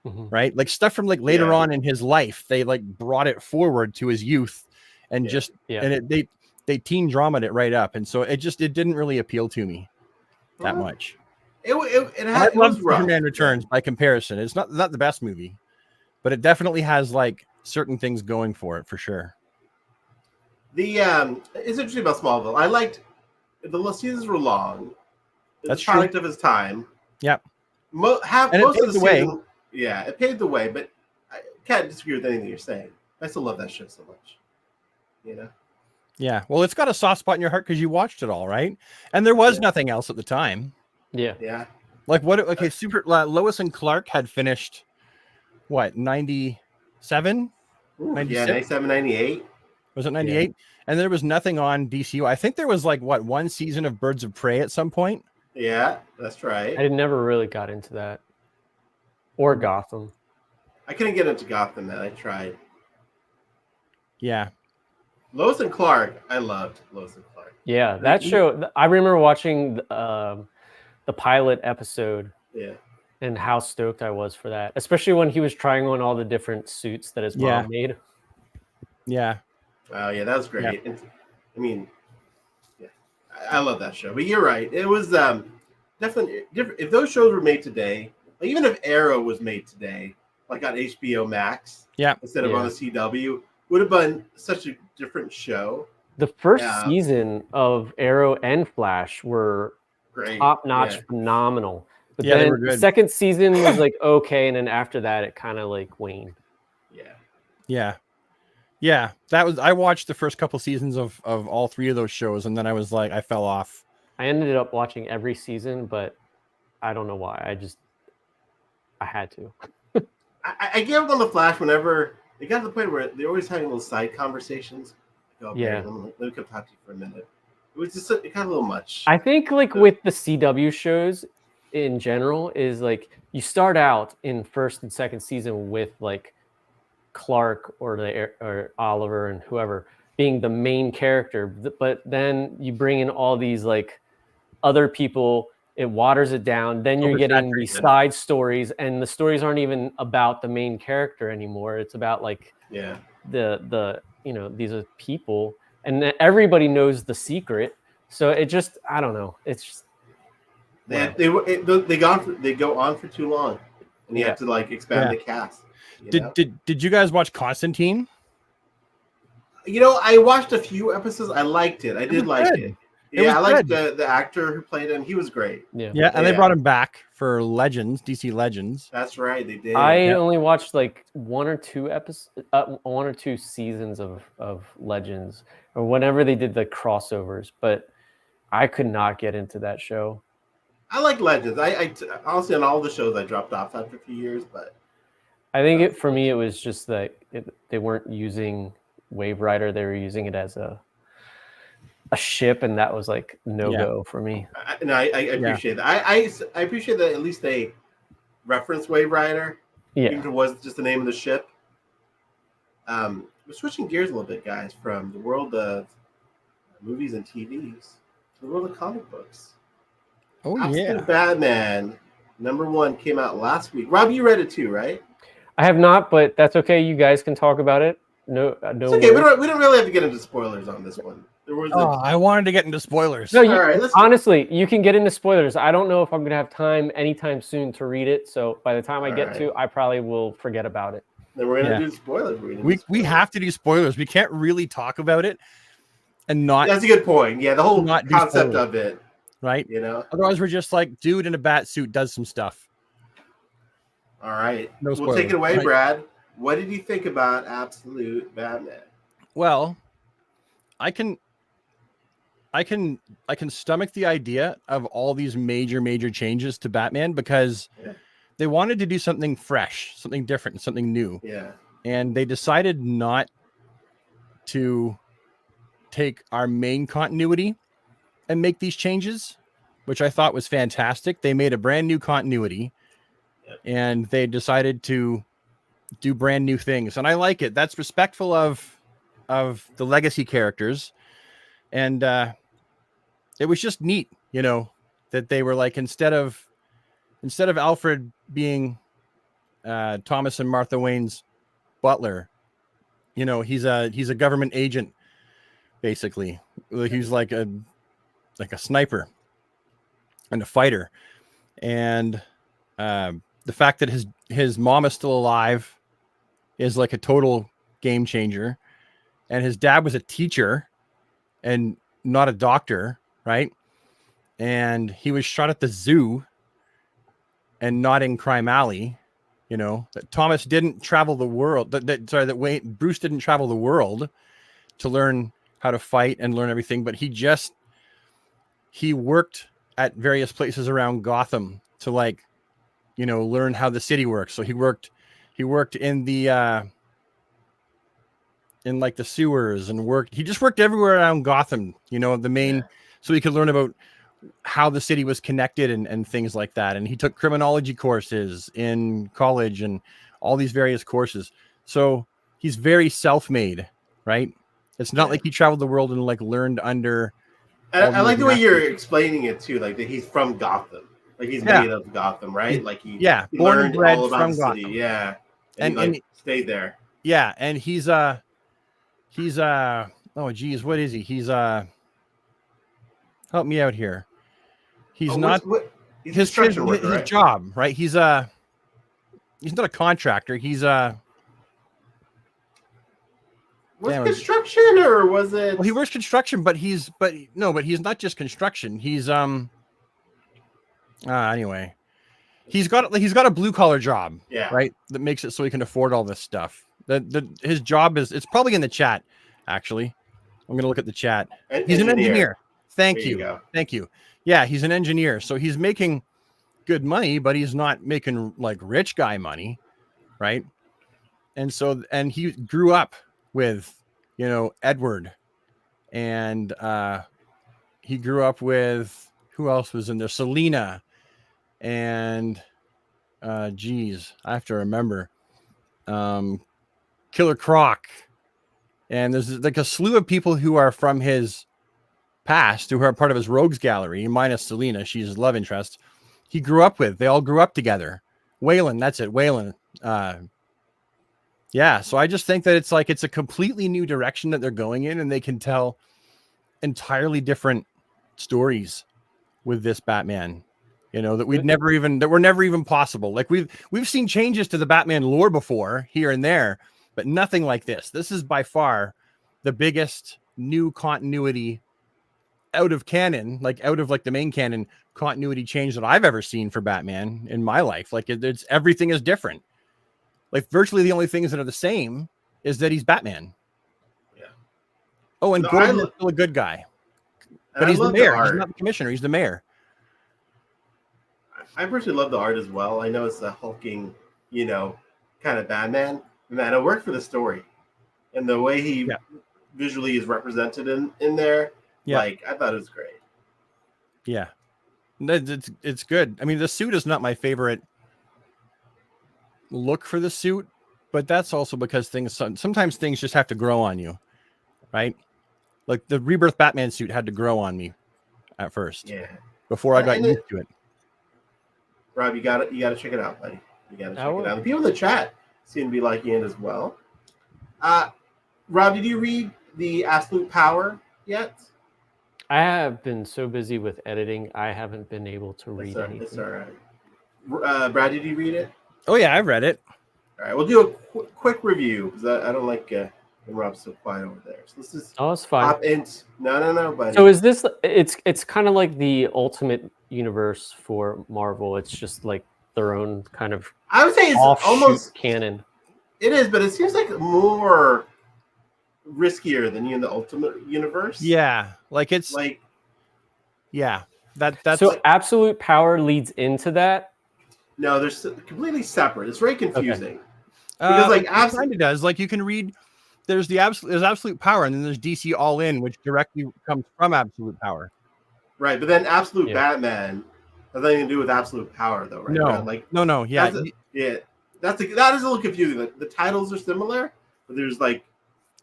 Mm-hmm. Right? Stuff from later on in his life, they brought it forward to his youth, and they teen dramaed it right up. And so it didn't really appeal to me that much. I love Superman Returns by comparison. It's not the best movie, but it definitely has certain things going for it, for sure. It's interesting about Smallville. I liked the seasons were long. It's a product of his time. Yep. Most of the season, it paved the way, but I can't disagree with anything you're saying. I still love that show so much. Yeah. Well, it's got a soft spot in your heart because you watched it all, right? And there was nothing else at the time. Yeah. Yeah. Lois and Clark had finished what, 97? 97, 98. Was it 98? Yeah. And there was nothing on DCU. I think there was one season of Birds of Prey at some point. Yeah, that's right. I never really got into that. Or Gotham. I couldn't get into Gotham, man. I tried. Yeah. Lois and Clark. I loved Lois and Clark. Yeah, that show. I remember watching the pilot episode. Yeah. And how stoked I was for that, especially when he was trying on all the different suits that his mom made. Yeah. Wow, yeah, that was great. Yeah. I mean, I love that show. But you're right. It was definitely different. If those shows were made today, even if Arrow was made today, on HBO Max, instead of on the CW, would have been such a different show. The first season of Arrow and Flash were great, top-notch, phenomenal. But they then were good. The second season was okay, and then after that, it kind of waned. Yeah. Yeah. Yeah, I watched the first couple seasons of all three of those shows, and then I was like, I fell off. I ended up watching every season, but I don't know why. I had to. I gave up on the Flash whenever it got to the point where they're always having little side conversations. Like, oh, Yeah. Barry, let me come talk to you for a minute. It was just it got a little much. I think like with the CW shows in general is like you start out in first and second season with like Clark or Oliver and whoever being the main character, but then you bring in all these like other people, it waters it down, then you're getting these side stories, and the stories aren't even about the main character anymore. It's about like the you know, these are people, and everybody knows the secret, so it just, I don't know, it's just they go on for too long, and you have to like expand the cast. Did you guys watch Constantine? You know, I watched a few episodes. I liked it. I did like it. Yeah, I liked the actor who played him. He was great. Yeah, and they brought him back for Legends, DC Legends. That's right, they did. I only watched like one or two seasons of Legends, or whenever they did the crossovers, but I could not get into that show. I like Legends. I honestly, on all the shows, I dropped off after a few years, but I think for me, it was just that they weren't using Wave Rider; they were using it as a ship, and that was like no-go for me. I appreciate that. I appreciate that at least they reference Wave Rider, even if it was just the name of the ship. We're switching gears a little bit, guys, from the world of movies and TVs to the world of comic books. Oh, Absolute Batman #1 came out last week. Rob, you read it too, right? I have not, but that's okay. You guys can talk about it. No, it's okay. We don't really have to get into spoilers on this one. I wanted to get into spoilers. No, honestly, you can get into spoilers. I don't know if I'm going to have time anytime soon to read it. So by the time I get to, I probably will forget about it. Then we're going to do spoilers. We have to do spoilers. We can't really talk about it and not. That's a good point. Yeah, the whole concept of it. Right? You know? Otherwise, we're just like, dude in a bat suit does some stuff. All right. No spoilers. We'll take it away, Brad. What did you think about Absolute Batman? Well, I can stomach the idea of all these major changes to Batman because they wanted to do something fresh, something different, something new. Yeah. And they decided not to take our main continuity and make these changes, which I thought was fantastic. They made a brand new continuity and they decided to do brand new things. And I like it. That's respectful of the legacy characters. And it was just neat, you know, that they were like, instead of Alfred being Thomas and Martha Wayne's butler, you know, he's a government agent, basically. He's like a sniper and a fighter. And the fact that his mom is still alive is like a total game changer. And his dad was a teacher and not a doctor, right? And he was shot at the zoo and not in Crime Alley. You know, that Thomas didn't travel the world. That Bruce didn't travel the world to learn how to fight and learn everything, but he worked at various places around Gotham to, like, you know, learn how the city works. So he worked in the in like the sewers and he just worked everywhere around Gotham, you know, so he could learn about how the city was connected and things like that. And he took criminology courses in college and all these various courses. So he's very self-made, right? It's not like he traveled the world and like learned under. I like the way you're explaining it too, like that he's from Gotham, like he's made of Gotham, right? Like he born and bred all about from the Gotham. city, and he stayed there. Yeah, and he's oh geez, what is he? He's help me out here. He's he's his right? job, right? He's not a contractor. He's was it construction or was it? Well, he works construction, but he's not just construction. He's anyway. He's got a blue collar job, right? That makes it so he can afford all this stuff. His job is, it's probably in the chat, actually. I'm going to look at the chat. He's an engineer. Thank you. Thank you. Yeah, he's an engineer. So he's making good money, but he's not making like rich guy money, right? And so, and he grew up with, Edward, and he grew up with, who else was in there? Selena, and geez, I have to remember, Killer Croc, and there's like a slew of people who are from his past, who are part of his rogues gallery, minus Selena, she's his love interest. He grew up with. They all grew up together. Waylon, that's it. Waylon. Yeah, so I just think that it's a completely new direction that they're going in, and they can tell entirely different stories with this Batman. That were never even possible. Like we've seen changes to the Batman lore before here and there, but nothing like this. This is by far the biggest new continuity out of canon, out of the main canon continuity change that I've ever seen for Batman in my life. Like it's everything is different. Like virtually the only things that are the same is that he's Batman. Yeah. Oh, and Gordon is still a good guy, but he's the mayor. He's not the commissioner. He's the mayor. I personally love the art as well. I know it's a hulking, kind of Batman. Man, it worked for the story, and the way he visually is represented in there. Yeah. I thought it was great. Yeah, it's good. I mean, the suit is not my favorite look for the suit, but that's also because sometimes things just have to grow on you, right? Like the Rebirth Batman suit had to grow on me at first, before I got used to it. Rob, you got to check it out, buddy. You got to check it out. The people in the chat seem to be liking it as well. Rob, did you read the Absolute Power yet? I have been so busy with editing, I haven't been able to read anything. It's all right. Brad, did you read it? Oh yeah, I read it. All right, we'll do a quick review because I don't like when Rob's so quiet over there. So let's just it's fine. No, buddy. So is this? It's kind of like the Ultimate Universe for Marvel. It's just like their own kind of. I would say it's almost canon. It is, but it seems like more riskier than the Ultimate Universe. Yeah, it's yeah. That's so Absolute Power leads into that. No, they're completely separate. It's very confusing. Okay. Because kind of does. You can read. There's Absolute Power, and then there's DC All In, which directly comes from Absolute Power. Right, but then Absolute Batman has nothing to do with Absolute Power, though, right? No. Yeah, that is a little confusing. The titles are similar, but there's there's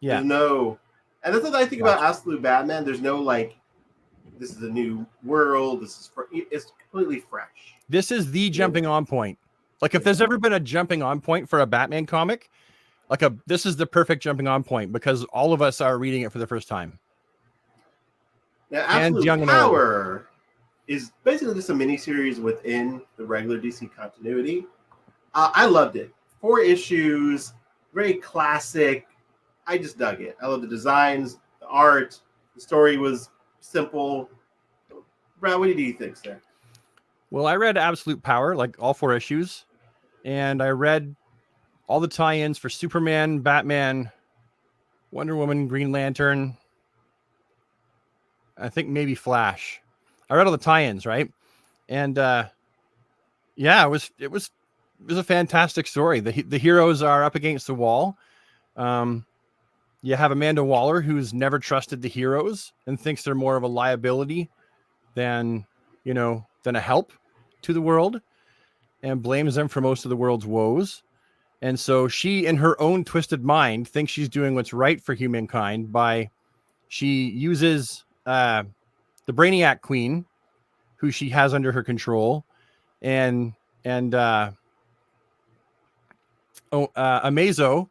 no. And that's what I think about Absolute Batman. There's no this is a new world. It's completely fresh. This is the jumping on point. If there's ever been a jumping on point for a Batman comic, this is the perfect jumping on point because all of us are reading it for the first time. Now, Absolute Power is basically just a miniseries within the regular DC continuity. I loved it. 4 issues, very classic. I just dug it. I love the designs, the art. The story was simple. Brad, what do you think, sir? Well, I read Absolute Power, all 4 issues, and I read all the tie-ins for Superman, Batman, Wonder Woman, Green Lantern, I think maybe Flash. I read all the tie-ins, right? And it was a fantastic story. The heroes are up against the wall. You have Amanda Waller, who's never trusted the heroes and thinks they're more of a liability than a help to the world, and blames them for most of the world's woes. And so she, in her own twisted mind, thinks she's doing what's right for humankind by she uses the Brainiac Queen, who she has under her control, and Amazo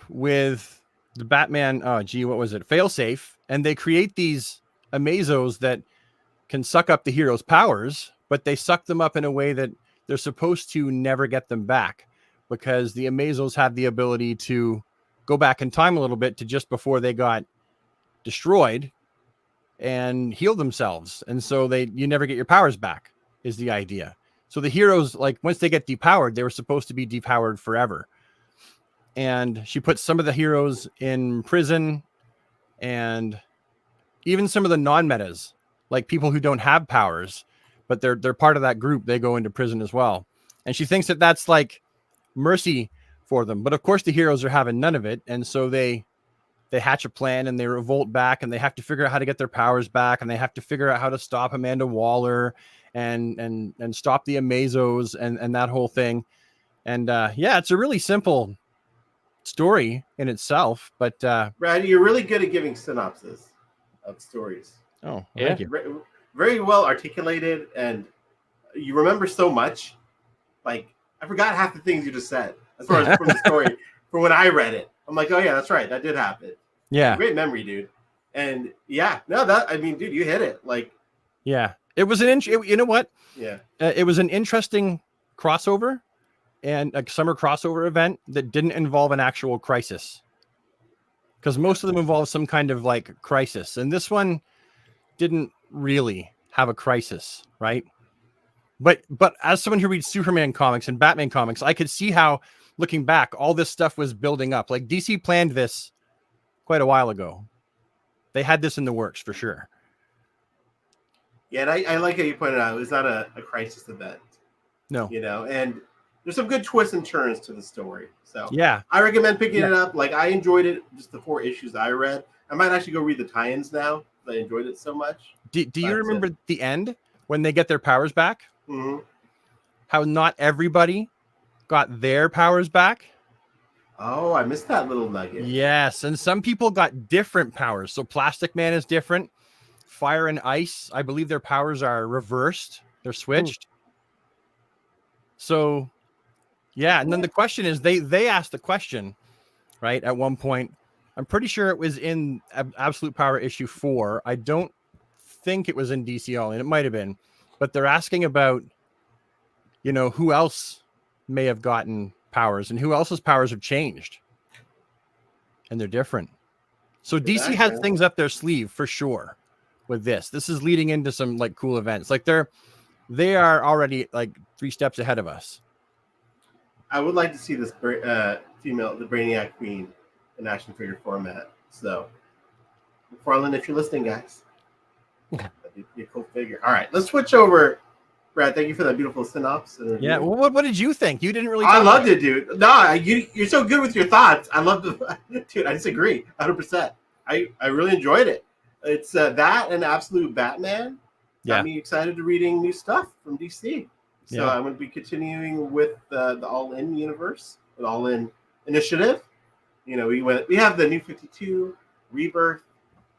with the Batman. What was it? Failsafe, and they create these Amazos that can suck up the hero's powers, but they suck them up in a way that they're supposed to never get them back, because the Amazos have the ability to go back in time a little bit to just before they got destroyed and heal themselves. And so you never get your powers back is the idea. So the heroes, once they get depowered, they were supposed to be depowered forever. and she puts some of the heroes in prison, and even some of the non-metas, like people who don't have powers, but they're part of that group, they go into prison as well. And she thinks that that's like mercy for them. But of course, the heroes are having none of it, and so they hatch a plan and they revolt back, and they have to figure out how to get their powers back, and they have to figure out how to stop Amanda Waller and stop the Amazos and that whole thing. And yeah, it's a really simple story in itself, but Brad, you're really good at giving synopses of stories. oh, Yeah. thank you. Very well articulated, and you remember so much. Like, I forgot half the things you just said as far as from the story from when I read it. I'm like, oh yeah, that's right, that did happen. Yeah, Great memory, dude. And yeah, no, that, I mean, dude, you hit it. Like, yeah, it was you know what? yeah, It was an interesting crossover and a summer crossover event that didn't involve an actual crisis, because most of them involve some kind of like crisis, and this one didn't really have a crisis, right? But as someone who reads Superman comics and Batman comics, I could see how, looking back, all this stuff was building up. Like, DC planned this quite a while ago. They had this in the works for sure. yeah, and I like how you pointed out, it was not a crisis event. No. You know, and there's some good twists and turns to the story. So Yeah. I recommend picking it up. Like, I enjoyed it, just the 4 issues I read. I might actually go read the tie-ins now. I enjoyed it so much. Do you remember the end when they get their powers back? Mm-hmm. How not everybody got their powers back? Oh, I missed that little nugget. Yes, and some people got different powers. So Plastic Man is different. Fire and Ice, I believe their powers are reversed. They're switched. So, yeah, and then the question is, they asked the question, right, at one point. I'm pretty sure it was in Absolute Power issue 4. I don't think it was in DC All, and it might have been. But they're asking about, you know, who else may have gotten powers and who else's powers have changed. And they're different. So DC has things up their sleeve for sure with this. This is leading into some like cool events. Like they are already like 3 steps ahead of us. I would like to see this female, the Brainiac Queen, in action figure format. So, McFarlane, if you're listening, guys, that'd be a cool figure. All right, let's switch over. Brad, thank you for that beautiful synopsis. Yeah, well, what did you think? You didn't really. I loved it, dude. No, you're so good with your thoughts. I love the dude. I disagree 100%. I really enjoyed it. It's that and Absolute Batman. Got me excited to reading new stuff from DC. So I'm going to be continuing with the All In universe, the All In initiative. You know, we have the New 52, Rebirth,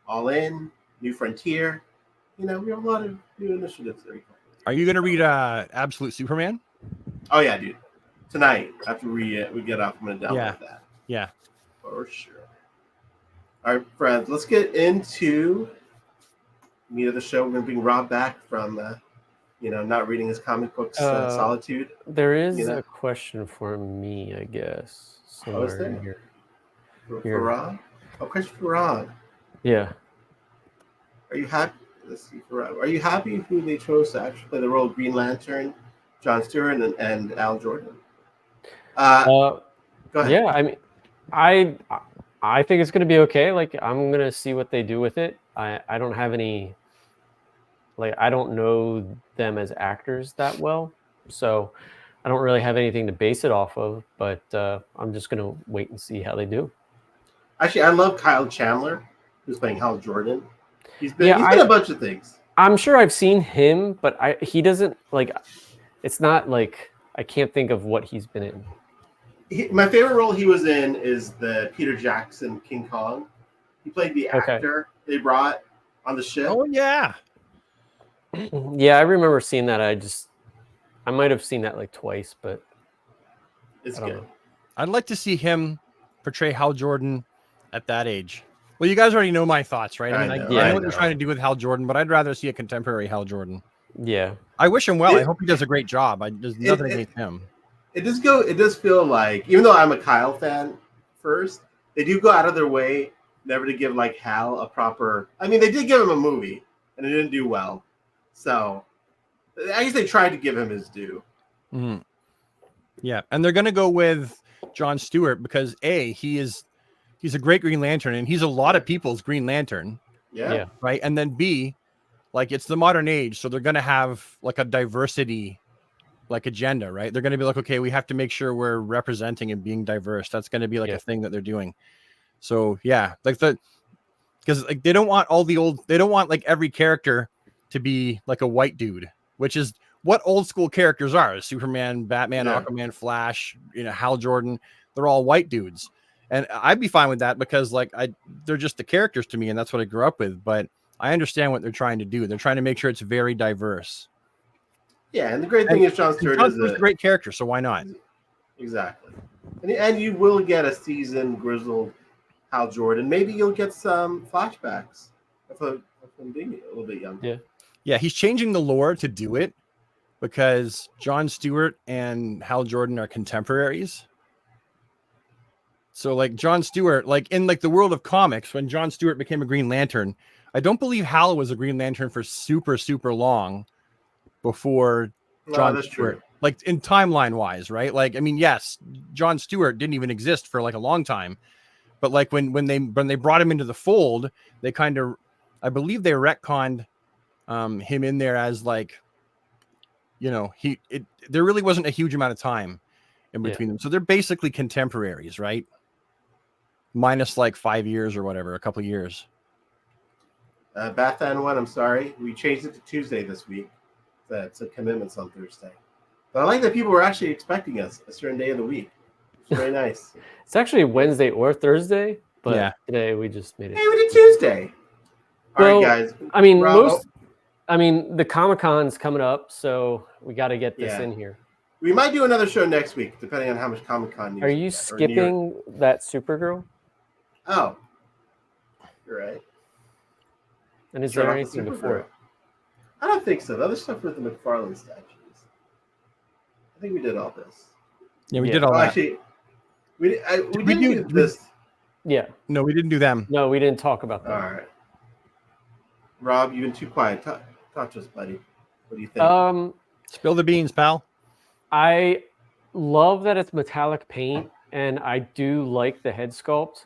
All In, New Frontier. You know, we have a lot of new initiatives there. Are you going to read Absolute Superman? Oh yeah, dude. Tonight after we get off, I'm going to download that. Yeah, for sure. All right, friends, let's get into meat of the show. We're going to bring Rob back from not reading his comic books solitude. There is a question for me, I guess. Oh, is there? Here. For Rob? Oh, question for Rob. Yeah. Are you happy? Let's see, for Rob. Are you happy who they chose to actually play the role of Green Lantern, John Stewart and Al Jordan? Go ahead. Yeah, I mean, I think it's going to be okay. Like, I'm going to see what they do with it. I don't have any, like, I don't know them as actors that well, so I don't really have anything to base it off of, but I'm just going to wait and see how they do. Actually, I love Kyle Chandler, who's playing Hal Jordan. He's been a bunch of things. I'm sure I've seen him, but he doesn't, like, it's not like, I can't think of what he's been in. My favorite role he was in is the Peter Jackson King Kong. He played the actor they brought on the ship. Oh, yeah. Yeah, I remember seeing that. I might have seen that like twice, but it's good. I'd like to see him portray Hal Jordan at that age. Well, you guys already know my thoughts, right? I know what you're trying to do with Hal Jordan, but I'd rather see a contemporary Hal Jordan. Yeah. I wish him well. I hope he does a great job. There's nothing against him. It does feel like, even though I'm a Kyle fan first, they do go out of their way never to give like Hal a proper. I mean, they did give him a movie, and it didn't do well. So I guess they tried to give him his due. Mm-hmm. Yeah, and they're going to go with John Stewart because he's a great Green Lantern and he's a lot of people's Green Lantern. Yeah. Right. And then B, like it's the modern age. So they're going to have like a diversity like agenda, right? They're going to be like, okay, we have to make sure we're representing and being diverse. That's going to be like a thing that they're doing. So yeah, like because like they don't want like every character to be like a white dude, which is what old school characters are. Superman, Batman, Aquaman, Flash, Hal Jordan, they're all white dudes. And I'd be fine with that because like they're just the characters to me and that's what I grew up with. But I understand what they're trying to do. They're trying to make sure it's very diverse. Yeah, and the great thing is John Stewart is a great character, so why not? Exactly. And you will get a seasoned, grizzled Hal Jordan. Maybe you'll get some flashbacks of him being a little bit younger. Yeah, he's changing the lore to do it because John Stewart and Hal Jordan are contemporaries. So like John Stewart, like in like the world of comics, when John Stewart became a Green Lantern, I don't believe Hal was a Green Lantern for super, super long before John Stewart. True. Like in timeline wise, right? Like, I mean, yes, John Stewart didn't even exist for like a long time, but like when they brought him into the fold, they kind of, I believe they retconned him in there as like, there really wasn't a huge amount of time in between them. So they're basically contemporaries, right? Minus like 5 years or whatever, a couple of years. Bathan one, I'm sorry. We changed it to Tuesday this week. That's a commitments on Thursday. But I like that people were actually expecting us a certain day of the week. It's very nice. It's actually Wednesday or Thursday, but today we just made it. Hey, we did Tuesday. All right, guys. I mean, the Comic-Con's coming up, so we got to get this in here. We might do another show next week, depending on how much Comic-Con news. Are you skipping that Supergirl? Oh, you're right. And is there anything before it? I don't think so. The other stuff with the McFarlane statues. I think we did all this. Yeah, we did all that. Actually, we didn't do this. Yeah. No, we didn't do them. No, we didn't talk about that. All right. Rob, you've been too quiet. Talk to us, buddy. What do you think? Spill the beans, pal. I love that it's metallic paint, and I do like the head sculpt.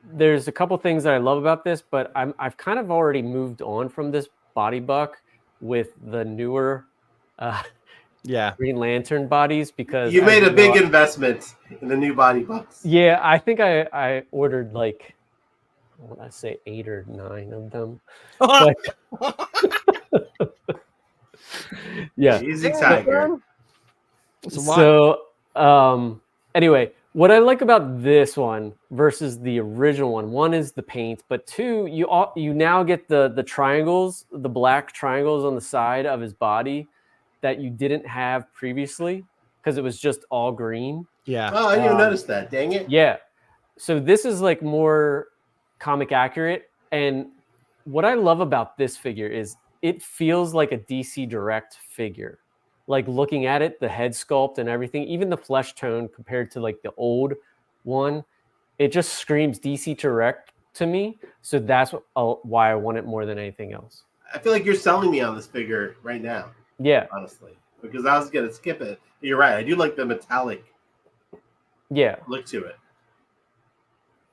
There's a couple things that I love about this, but I've kind of already moved on from this body buck with the newer Green Lantern bodies because you made a big investment in the new body bucks. Yeah, I think I ordered like I want to say 8 or 9 of them. Yeah, easy tiger. So anyway. What I like about this one versus the original one is the paint, but 2, you now get the triangles, the black triangles on the side of his body that you didn't have previously because it was just all green. Yeah. Oh, I didn't even notice that. Dang it. Yeah. So this is like more comic accurate. And what I love about this figure is it feels like a DC Direct figure. Like looking at it, the head sculpt and everything, even the flesh tone compared to like the old one, it just screams DC Direct to me. So that's why I want it more than anything else. I feel like you're selling me on this figure right now. Yeah. Honestly. Because I was going to skip it. You're right. I do like the metallic look to it.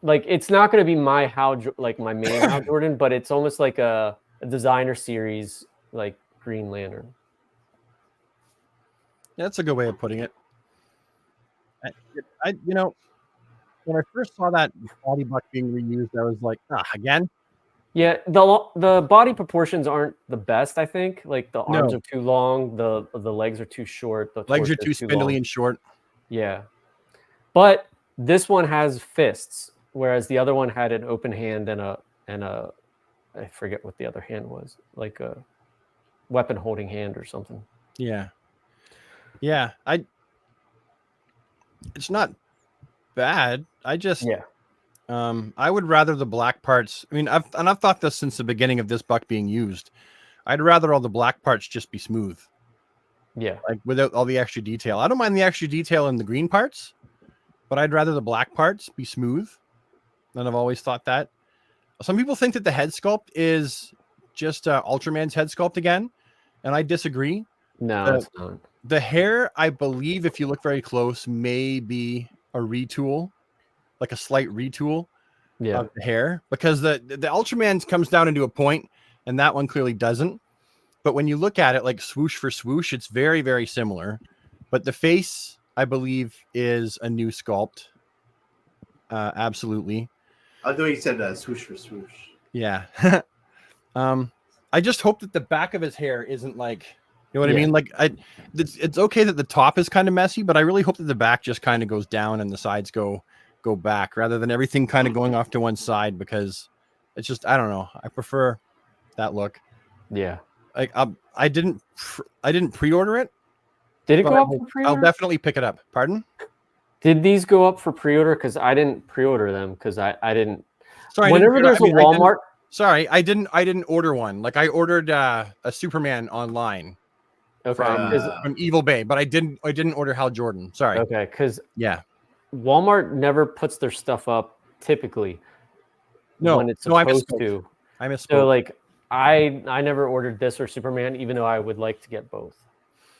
Like it's not going to be my main Hal Jordan, but it's almost like a designer series like Green Lantern. That's a good way of putting it. I when I first saw that body buck being reused, I was like, again? Yeah, the body proportions aren't the best, I think. Like the arms are too long, the legs are too short. The legs are too spindly and short. Yeah. But this one has fists, whereas the other one had an open hand and a I forget what the other hand was, like a weapon holding hand or something. Yeah. Yeah, it's not bad. I just I would rather the black parts. I mean, I've thought this since the beginning of this buck being used. I'd rather all the black parts just be smooth. Yeah, like without all the extra detail. I don't mind the extra detail in the green parts, but I'd rather the black parts be smooth. And I've always thought that. Some people think that the head sculpt is just Ultraman's head sculpt again, and I disagree. No, it's not. The hair, I believe, if you look very close, may be a retool, like a slight retool of the hair, because the Ultraman comes down into a point, and that one clearly doesn't. But when you look at it, like swoosh for swoosh, it's very, very similar. But the face, I believe, is a new sculpt. Absolutely. Although he said swoosh for swoosh. Yeah. I just hope that the back of his hair isn't like, you know what I mean? Like, it's okay that the top is kind of messy, but I really hope that the back just kind of goes down and the sides go back, rather than everything kind of going off to one side, because it's just, I don't know. I prefer that look. Yeah. Like, I didn't pre-order it. Did it go up for pre-order? I'll definitely pick it up. Pardon? Did these go up for pre-order? Because I didn't pre-order them because I didn't. Sorry. Whenever there's a Walmart. I didn't order one. Like, I ordered a Superman online. Okay. From Evil Bay, but I didn't order Hal Jordan. Sorry. Okay, because Walmart never puts their stuff up typically. When it's supposed to. I misspoke. So like I never ordered this or Superman, even though I would like to get both.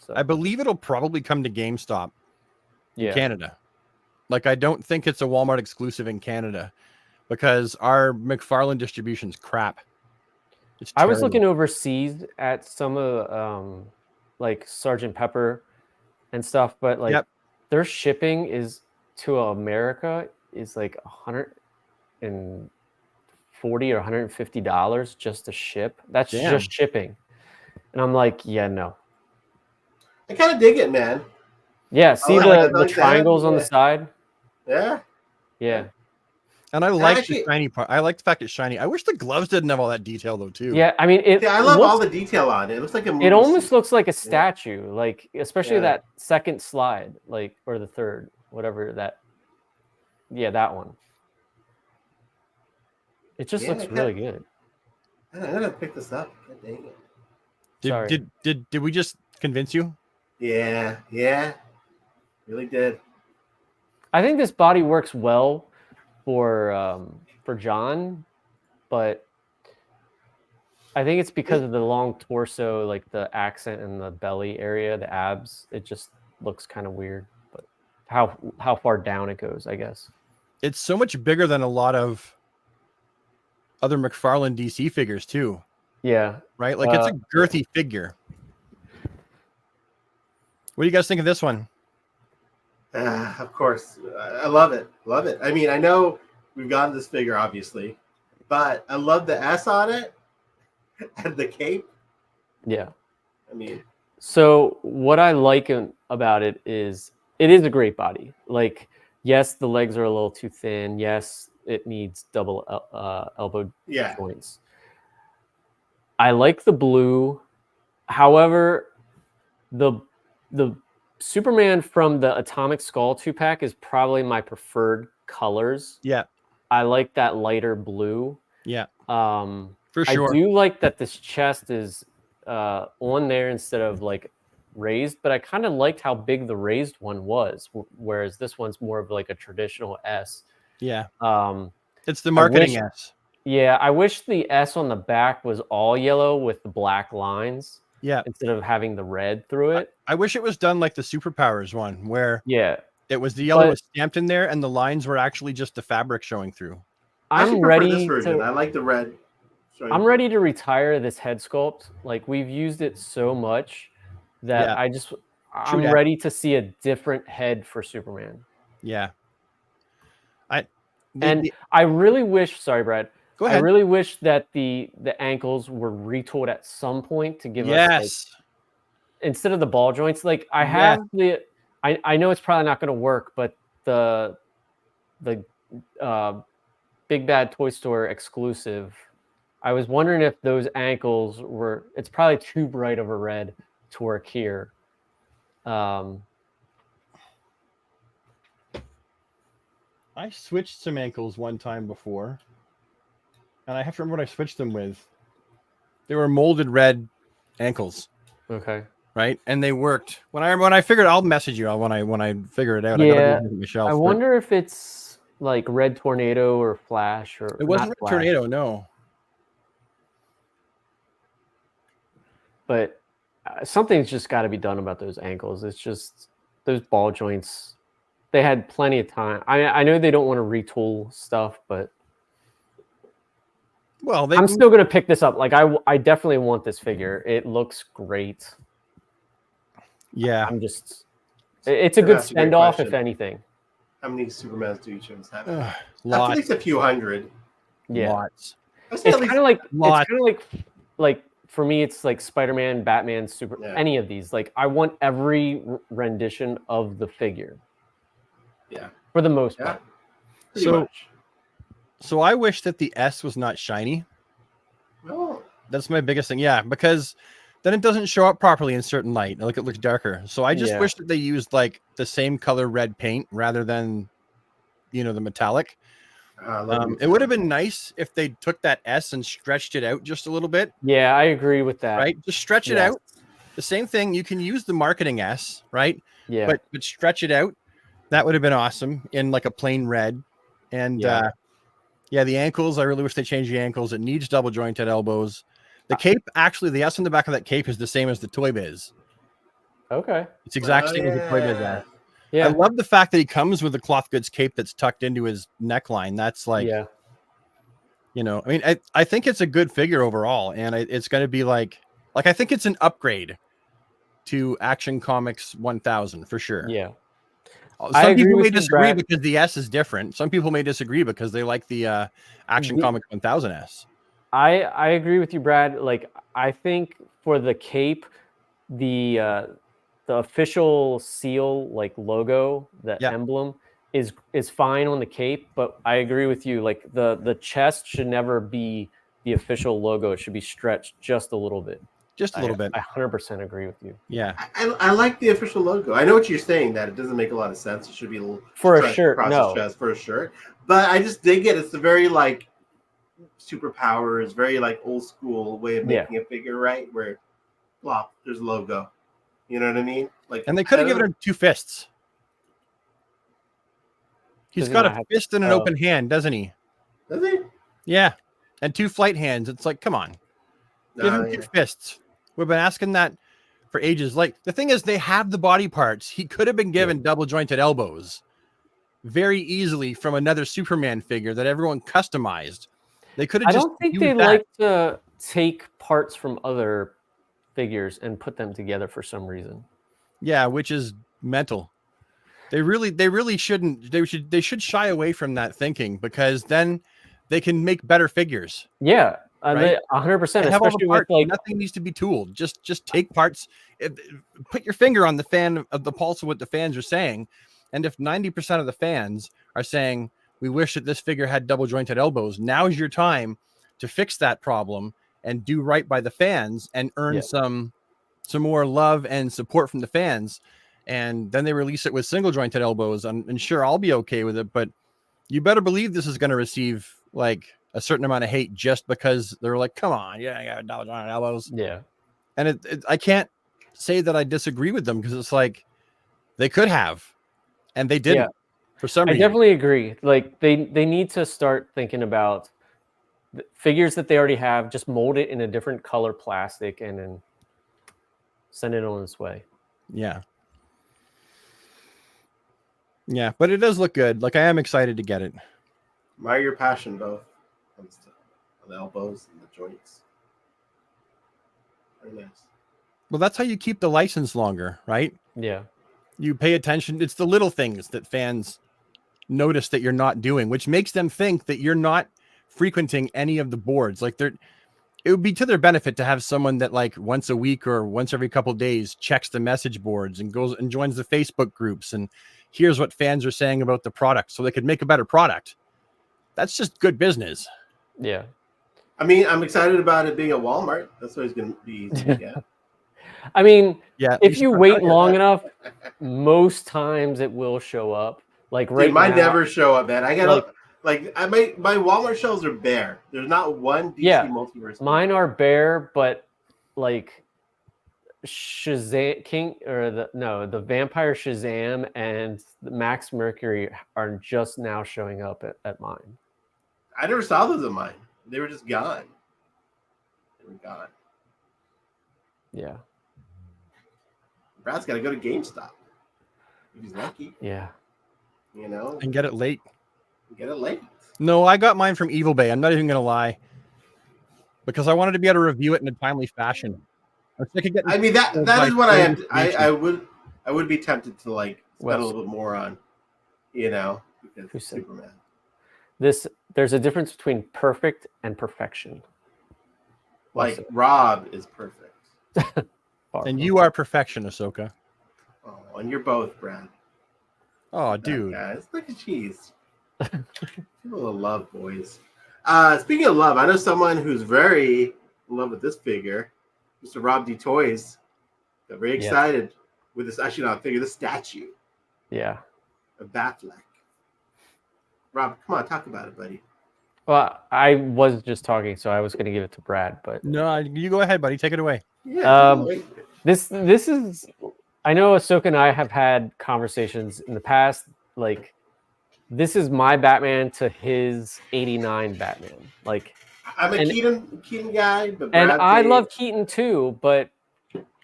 So I believe it'll probably come to GameStop in Canada. Like, I don't think it's a Walmart exclusive in Canada, because our McFarlane distribution's crap. I was looking overseas at some of like Sergeant Pepper and stuff, but like their shipping is to America is like $140 or $150 just to ship. That's just shipping. And I'm like, no. I kind of dig it, man. Yeah, see the triangles on the side? Yeah. Yeah. And I like the shiny part. I like the fact it's shiny. I wish the gloves didn't have all that detail though, too. Yeah, I mean, I love all the detail on it. It looks like a movie. It almost looks like a statue, like especially that second slide, like, or the third, whatever that. Yeah, that one. It just looks really good. I'm gonna pick this up. God dang it. Sorry. Did we just convince you? Yeah. Really did. I think this body works well for John, but I think it's because of the long torso, like the accent in the belly area, the abs. It just looks kind of weird, but how far down it goes, I guess. It's so much bigger than a lot of other McFarlane DC figures too. Yeah. Right? Like, it's a girthy figure. What do you guys think of this one? Of course. I love it. Love it. I mean, I know we've gotten this figure, obviously, but I love the S on it and the cape. Yeah. I mean. So what I like about it is a great body. Like, yes, the legs are a little too thin. Yes, it needs double elbow joints. I like the blue. However, the Superman from the Atomic Skull 2-pack is probably my preferred colors. Yeah. I like that lighter blue. Yeah. For sure. I do like that this chest is on there instead of like raised, but I kind of liked how big the raised one was, whereas this one's more of like a traditional S. Yeah. It's the marketing S. Yeah, I wish the S on the back was all yellow with the black lines. Yeah. Instead of having the red through it. I wish it was done like the Superpowers one, where it was the yellow was stamped in there and the lines were actually just the fabric showing through. I'm ready this version. I like the red. I'm ready to retire this head sculpt. Like, we've used it so much that I'm ready to see a different head for Superman. Yeah. I really wish, sorry, Brad. Go ahead. I really wish that the ankles were retooled at some point to give us, like, instead of the ball joints. Like, I have I know it's probably not going to work, but the Big Bad Toy Store exclusive, I was wondering if those ankles were. It's probably too bright of a red to work here. I switched some ankles one time before, and I have to remember what I switched them with. They were molded red ankles. Okay. Right, and they worked. When I figured, I'll message you when I figure it out. Yeah. Michelle, I wonder if it's like Red Tornado or Flash or. It wasn't Red Tornado, no. But something's just got to be done about those ankles. It's just those ball joints. They had plenty of time. I know they don't want to retool stuff, but Well, I'm still gonna pick this up. Like I definitely want this figure. It looks great. Yeah, it's a good spend off, if anything. How many Supermans do each of us have? Lots. At least a few hundred. Yeah, lots. It's kind of like for me, it's like Spider-Man, Batman, any of these. Like I want every rendition of the figure. Yeah, for the most part. Pretty much. So I wish that the S was not shiny. Oh. That's my biggest thing. Yeah, because then it doesn't show up properly in certain light. Like it looks darker. So I just wish that they used like the same color red paint rather than, the metallic. It would have been nice if they took that S and stretched it out just a little bit. Yeah, I agree with that. Right? Just stretch it out. The same thing. You can use the marketing S, right? Yeah. But stretch it out. That would have been awesome in like a plain red. And the ankles, I really wish they changed the ankles. It needs double jointed elbows. The cape, actually, the S on the back of that cape is the same as the Toy Biz. Okay. It's exact same as the Toy Biz S. Yeah. I love the fact that he comes with a cloth goods cape that's tucked into his neckline. That's like, I mean, I think it's a good figure overall. And it's going to be like I think it's an upgrade to Action Comics 1000 for sure. Yeah. Some people may disagree because the S is different. Some people may disagree because they like the Action Comics 1000 S. I agree with you, Brad. Like I think for the cape, the official seal like logo, the emblem is fine on the cape, but I agree with you. Like the chest should never be the official logo. It should be stretched just a little bit. Just a little bit. I 100% agree with you. Yeah. I like the official logo. I know what you're saying, that it doesn't make a lot of sense. It should be a little for a shirt. No. Chest for a shirt. But I just dig it. It's a very like superpowers, very like old school way of making a figure, right? Where there's a logo. You know what I mean? Like, and they could have given him 2 fists. He's got a fist and an open hand, doesn't he? Does he? Yeah. And 2 flight hands. It's like, come on. Give him 2 fists. We've been asking that for ages. Like, the thing is, they have the body parts. He could have been given double jointed elbows very easily from another Superman figure that everyone customized. They could have just. I don't think they like to take parts from other figures and put them together for some reason. Yeah, which is mental. They really shouldn't. They should shy away from that thinking, because then they can make better figures. Yeah. 100%. Especially with like nothing needs to be tooled. Just take parts. Put your finger on the fan of the pulse of what the fans are saying, and if 90% of the fans are saying we wish that this figure had double jointed elbows, now's your time to fix that problem and do right by the fans and earn some more love and support from the fans. And then they release it with single jointed elbows, and sure, I'll be okay with it, but you better believe this is going to receive like a certain amount of hate just because they're like, come on, double jointed elbows. Yeah. And I can't say that I disagree with them, because it's like they could have, and they didn't for some reason. I definitely agree. Like they need to start thinking about the figures that they already have, just mold it in a different color plastic and then send it on its way. Yeah. Yeah, but it does look good. Like, I am excited to get it. Admire your passion, both on the elbows and the joints. Very nice. Well, that's how you keep the license longer, right? Yeah. You pay attention. It's the little things that fans notice that you're not doing, which makes them think that you're not frequenting any of the boards. Like, it would be to their benefit to have someone that like once a week or once every couple of days checks the message boards and goes and joins the Facebook groups and here's what fans are saying about the product, so they could make a better product. That's just good business. Yeah. I mean, I'm excited about it being at Walmart. That's what it's going to be easy to get. I mean, if you wait long enough, most times it will show up. Like right now, mine never show up, man. I got my Walmart shelves are bare. There's not one DC multiverse. Mine are bare, but like Shazam the Vampire Shazam and the Max Mercury are just now showing up at mine. I never saw those in mine. They were just gone. They were gone. Yeah. Brad's got to go to GameStop if he's lucky. Yeah. You know, And get it late. get it late. No, I got mine from Evil Bay. I'm not even gonna lie, because I wanted to be able to review it in a timely fashion. I mean that is what I am. I would be tempted to like spend a little bit more on, you know, because it's Superman. There's a difference between perfect and perfection. Like Rob is perfect, and you are perfection, Ahsoka. Oh, and you're both, Brad. Oh, dude, guys, look at cheese. People love boys. Speaking of love, I know someone who's very in love with this figure, Mr. Rob D. Toys. Got very excited with this. Actually, not figure. This statue. Yeah. Of Batfleck. Rob, come on, talk about it, buddy. Well, I was just talking, so I was going to give it to Brad, but no, you go ahead, buddy. Take it away. Yeah. This is. I know Ahsoka and I have had conversations in the past. Like, this is my Batman to his '89 Batman. Like, I'm a Keaton guy, but and I love Keaton too, but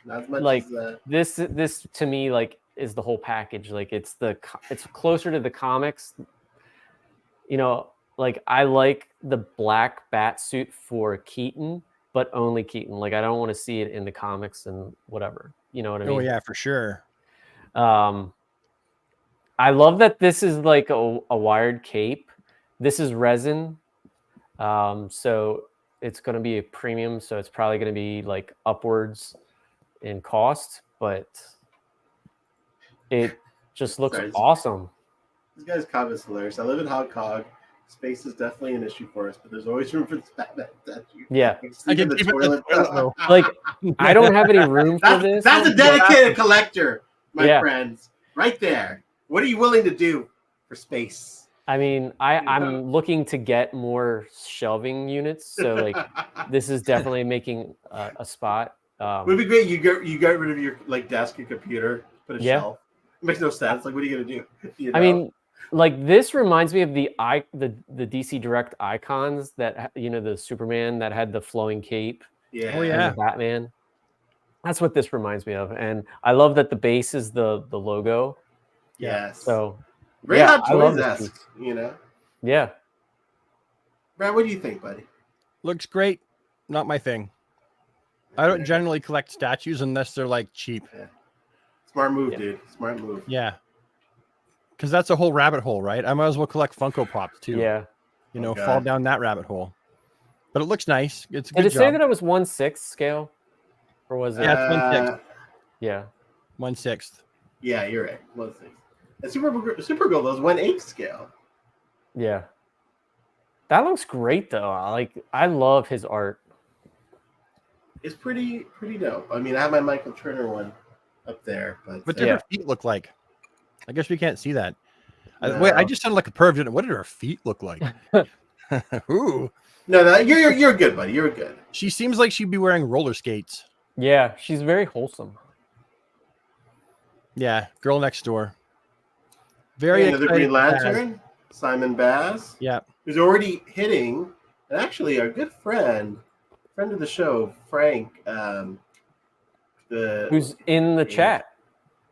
not as much like as, this to me like is the whole package. Like, it's closer to the comics. You know, like I like the black bat suit for Keaton, but only Keaton. Like, I don't want to see it in the comics and whatever. You know what I mean? Oh yeah, for sure. I love that this is like a wired cape. This is resin. So it's going to be a premium. So it's probably going to be like upwards in cost, but it just looks awesome. This guy's comment is hilarious. I live in Hong Kong. Space is definitely an issue for us, but there's always room for this Batman statue. Yeah. I can keep the toilet. Like, I don't have any room for this. That's a dedicated collector, my friends. Right there. What are you willing to do for space? I mean, I'm looking to get more shelving units, so like this is definitely making a spot. Would be great. You get rid of your like desk and computer, put a shelf. It makes no sense. Like, what are you gonna do? You know? I mean, like this reminds me of the DC Direct icons that the Superman that had the flowing cape. Yeah. Oh yeah. And the Batman. That's what this reminds me of, and I love that the base is the logo. Yes. So. Very Hot Toys-esque, you know? Yeah. Brad, what do you think, buddy? Looks great. Not my thing. I don't generally collect statues unless they're like cheap. Yeah. Smart move, dude. Smart move. Yeah. Because that's a whole rabbit hole, right? I might as well collect Funko Pops too. Yeah. Fall down that rabbit hole. But it looks nice. It's a good Did it job. say that it was 1/6 scale? Or was it? Yeah, it's 1/6. Yeah. 1/6. Yeah, you're right. 1/6. And Supergirl, those 1/8 scale. Yeah. That looks great though. I love his art. It's pretty dope. I mean, I have my Michael Turner one up there, but what did her feet look like? I guess we can't see that. No. Wait, I just sounded like a perv. What did her feet look like? Ooh. No, you're good, buddy. You're good. She seems like she'd be wearing roller skates. Yeah, she's very wholesome. Yeah, girl next door. Very another Green Lantern, Simon Baz. Yeah, who's already hitting, and actually our good friend of the show, Frank. Who's in the chat?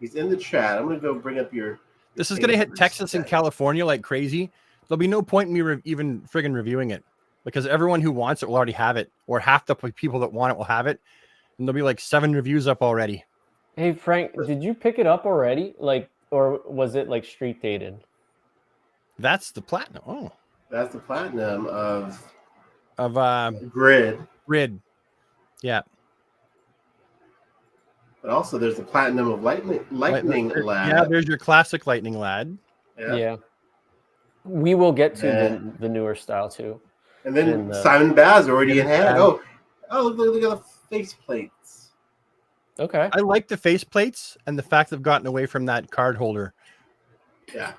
He's in the chat. I'm gonna go bring up your. This is gonna hit Texas and California like crazy. There'll be no point in me even friggin' reviewing it because everyone who wants it will already have it, or half the people that want it will have it, and there'll be like 7 reviews up already. Hey Frank, did you pick it up already? Or was it like street dated? That's the platinum. Oh, that's the platinum of Grid. Yeah. But also, there's the platinum of Lightning Lad. Yeah, there's your classic Lightning Lad. Yeah. We will get to the newer style too. And then Simon Baz already in hand. Oh, look at the face plates. Okay. I like the face plates and the fact they've gotten away from that card holder. Yeah.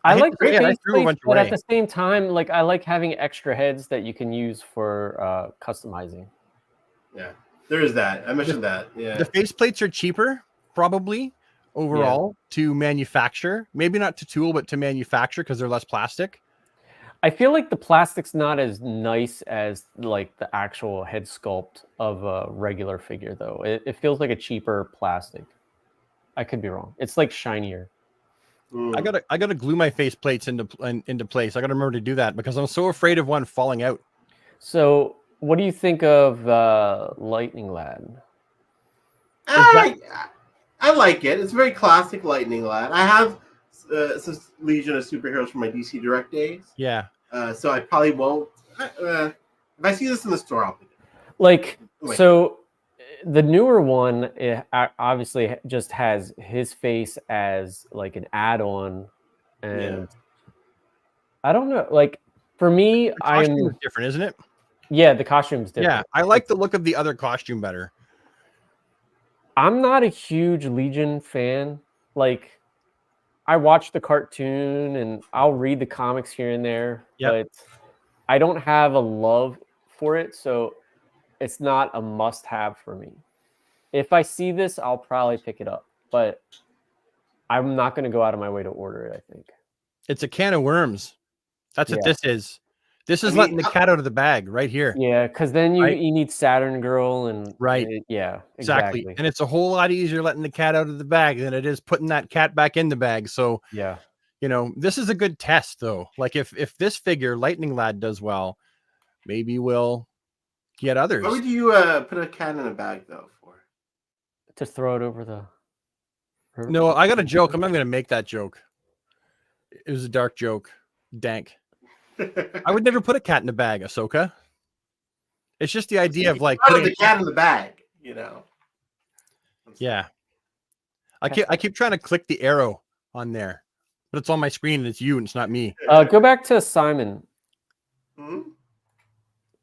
I like the face plates, but away. At the same time, like I like having extra heads that you can use for customizing. Yeah. There is that. I mentioned that. Yeah. The face plates are cheaper, probably, overall, to manufacture. Maybe not to tool, but to manufacture because they're less plastic. I feel like the plastic's not as nice as like the actual head sculpt of a regular figure, though. It feels like a cheaper plastic. I could be wrong. It's like shinier. I gotta glue my face plates into place. I gotta remember to do that because I'm so afraid of one falling out. So, what do you think of Lightning Lad? I like it. It's a very classic Lightning Lad. I have some Legion of Superheroes from my DC Direct days. Yeah. So I probably won't. If I see this in the store, I'll pick it. Like, so the newer one, it obviously just has his face as like an add-on, and I don't know. Like for me, I'm different, isn't it? Yeah, the costume's different. Yeah, I like the look of the other costume better. I'm not a huge Legion fan. Like, I watch the cartoon and I'll read the comics here and there, but I don't have a love for it, so it's not a must-have for me. If I see this, I'll probably pick it up, but I'm not going to go out of my way to order it, I think. It's a can of worms. That's what this is. This is letting the cat out of the bag right here. Yeah, because then you need Saturn Girl and yeah, exactly. And it's a whole lot easier letting the cat out of the bag than it is putting that cat back in the bag. So yeah, you know, this is a good test though. Like if this figure Lightning Lad does well, maybe we'll get others. Why would you put a cat in a bag though for? To throw it over the. No, I got a joke. I'm not going to make that joke. It was a dark joke. Dank. I would never put a cat in a bag, Ahsoka. It's just the idea of like putting the cat in the bag, you know. Yeah. I keep trying to click the arrow on there, but it's on my screen and it's you and it's not me. Go back to Simon.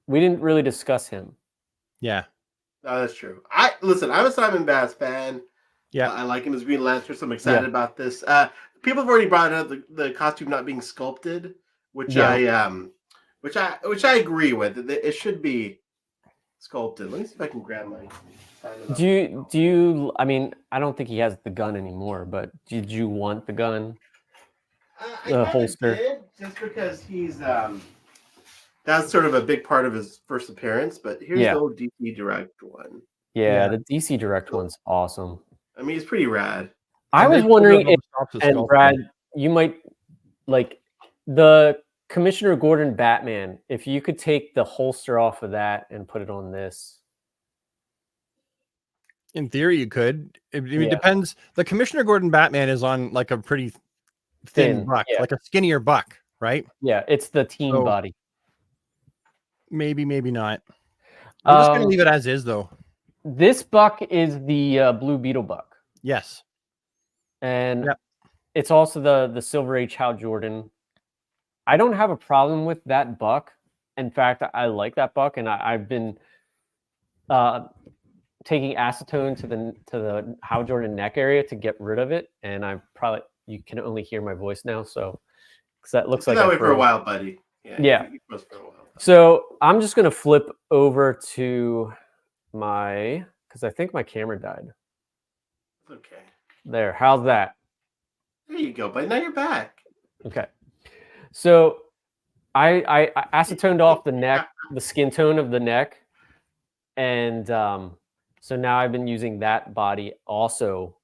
We didn't really discuss him. Yeah. No, that's true. I'm a Simon Bass fan. Yeah. I like him as Green Lantern, so I'm excited about this. People have already brought up the costume not being sculpted, which I agree with. It should be sculpted. Let me see if I can grab my. Do you? I mean, I don't think he has the gun anymore, but did you want the gun? The holster. Just because he's that's sort of a big part of his first appearance. But here's the old DC Direct one. Yeah, the DC Direct one's awesome. I mean, it's pretty rad. I was wondering if, and Brad, you might like the Commissioner Gordon Batman, if you could take the holster off of that and put it on this. In theory, you could. It depends. The Commissioner Gordon Batman is on like a pretty thin buck, like a skinnier buck, right? Yeah, it's the teen body. Maybe, maybe not. I'm just going to leave it as is, though. This buck is the Blue Beetle buck. Yes. And it's also the Silver Age Hal Jordan. I don't have a problem with that buck. In fact, I like that buck, and I've been taking acetone to the Hal Jordan neck area to get rid of it. And you can only hear my voice now, so because that looks like that way for a while, buddy. Yeah. So I'm just gonna flip over to because I think my camera died. Okay. There. How's that? There you go, buddy. Now you're back. Okay. So I acetoned off the neck, the skin tone of the neck, and so now I've been using that body also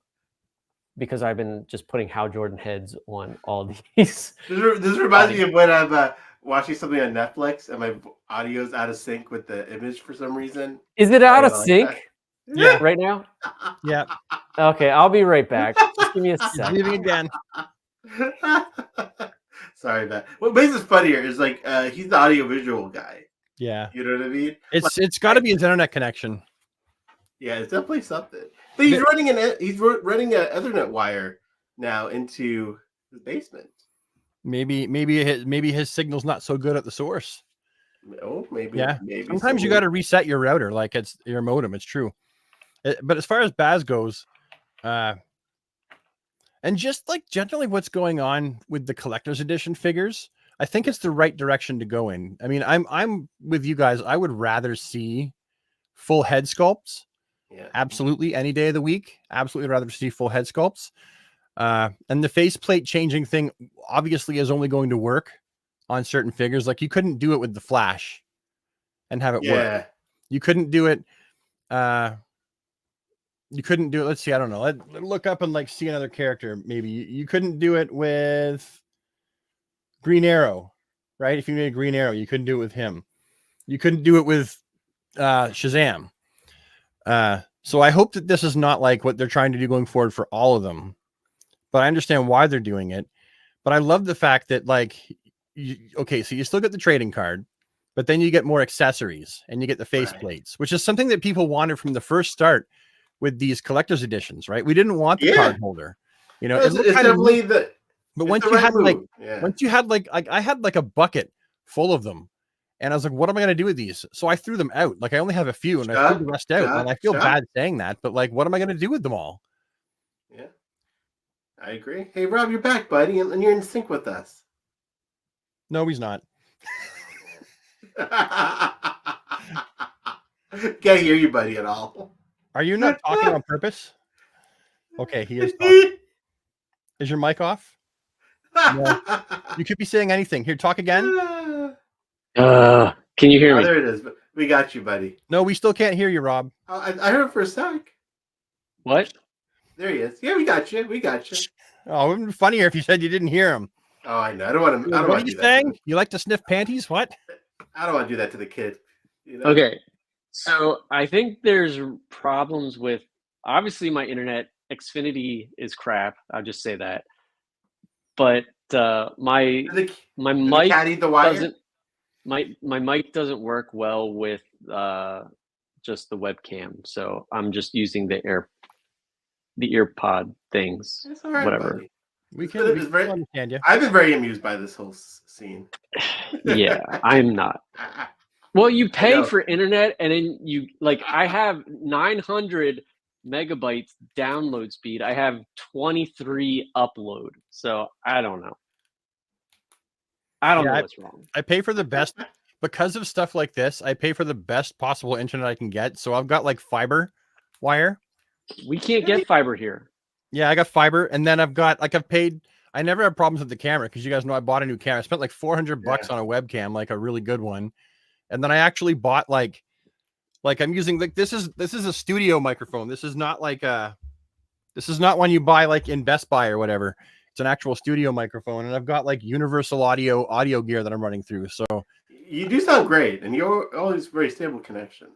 because I've been just putting Hal Jordan heads on all these. This reminds me of when I'm watching something on Netflix and my audio's out of sync with the image for some reason. Is it out of sync? Yeah. Right now? Yeah. Okay, I'll be right back. Just give me a sec. Leaving again. Sorry, man. What makes it funnier is like he's the audiovisual guy. Yeah. You know what I mean? It's got to be his internet connection. Yeah, it's definitely something. But he's running an Ethernet wire now into his basement. Maybe his signal's not so good at the source. No, maybe. Yeah. Maybe sometimes you got to reset your router, like it's your modem. It's true. But as far as Baz goes, and just like generally what's going on with the collector's edition figures, I think it's the right direction to go in. I mean, I'm with you guys. I would rather see full head sculpts. Yeah. Absolutely. Any day of the week. Absolutely rather see full head sculpts. And the faceplate changing thing obviously is only going to work on certain figures. Like you couldn't do it with the Flash and have it work. You couldn't do it You couldn't do it. Let's see. I don't know. Let look up and like see another character. Maybe you couldn't do it with Green Arrow, right? If you made a Green Arrow, you couldn't do it with him. You couldn't do it with Shazam. So I hope that this is not like what they're trying to do going forward for all of them. But I understand why they're doing it. But I love the fact that like, okay, so you still get the trading card, but then you get more accessories and you get the face plates, which is something that people wanted from the first start with these collector's editions, right? We didn't want the card holder, you know. It's definitely the. But once you had once you had like I had like a bucket full of them, and I was like, what am I going to do with these? So I threw them out. Like I only have a few, and I threw the rest out. And I feel bad saying that, but like, what am I going to do with them all? Yeah, I agree. Hey, Rob, you're back, buddy, and you're in sync with us. No, he's not. Can't hear you, buddy, at all. Are you not talking on purpose? Okay, he is talking. Is your mic off? No. You could be saying anything. Here, talk again. Can you hear me? There it is. We got you, buddy. No, we still can't hear you, Rob. I heard it for a sec. What? There he is. Yeah, we got you. We got you. Oh, it would be funnier if you said you didn't hear him. Oh, I know. I don't want to. What are you saying? You like to sniff panties? What? I don't want to do that to the kid. You know? Okay. So I think there's problems with, obviously my internet, Xfinity is crap. I'll just say that. But my mic doesn't, my mic doesn't work well with just the webcam. So I'm just using the earpod things. It's all right, whatever. buddy. We can understand you. I've been very amused by this whole scene. Yeah, I'm not. Well, you pay for internet, and then you like. I have 900 megabytes download speed. I have 23 upload. So I don't know. I don't know what's wrong. I pay for the best because of stuff like this. I pay for the best possible internet I can get. So I've got like fiber wire. We can't get fiber here. Yeah, I got fiber, and then I've got like I never have problems with the camera because you guys know I bought a new camera. I spent like $400 on a webcam, like a really good one. And then I actually bought like I'm using like this is a studio microphone. This is not like this is not one you buy like in Best Buy or whatever. It's an actual studio microphone, and I've got like universal audio gear that I'm running through. So you do sound great, and you're always very stable connection.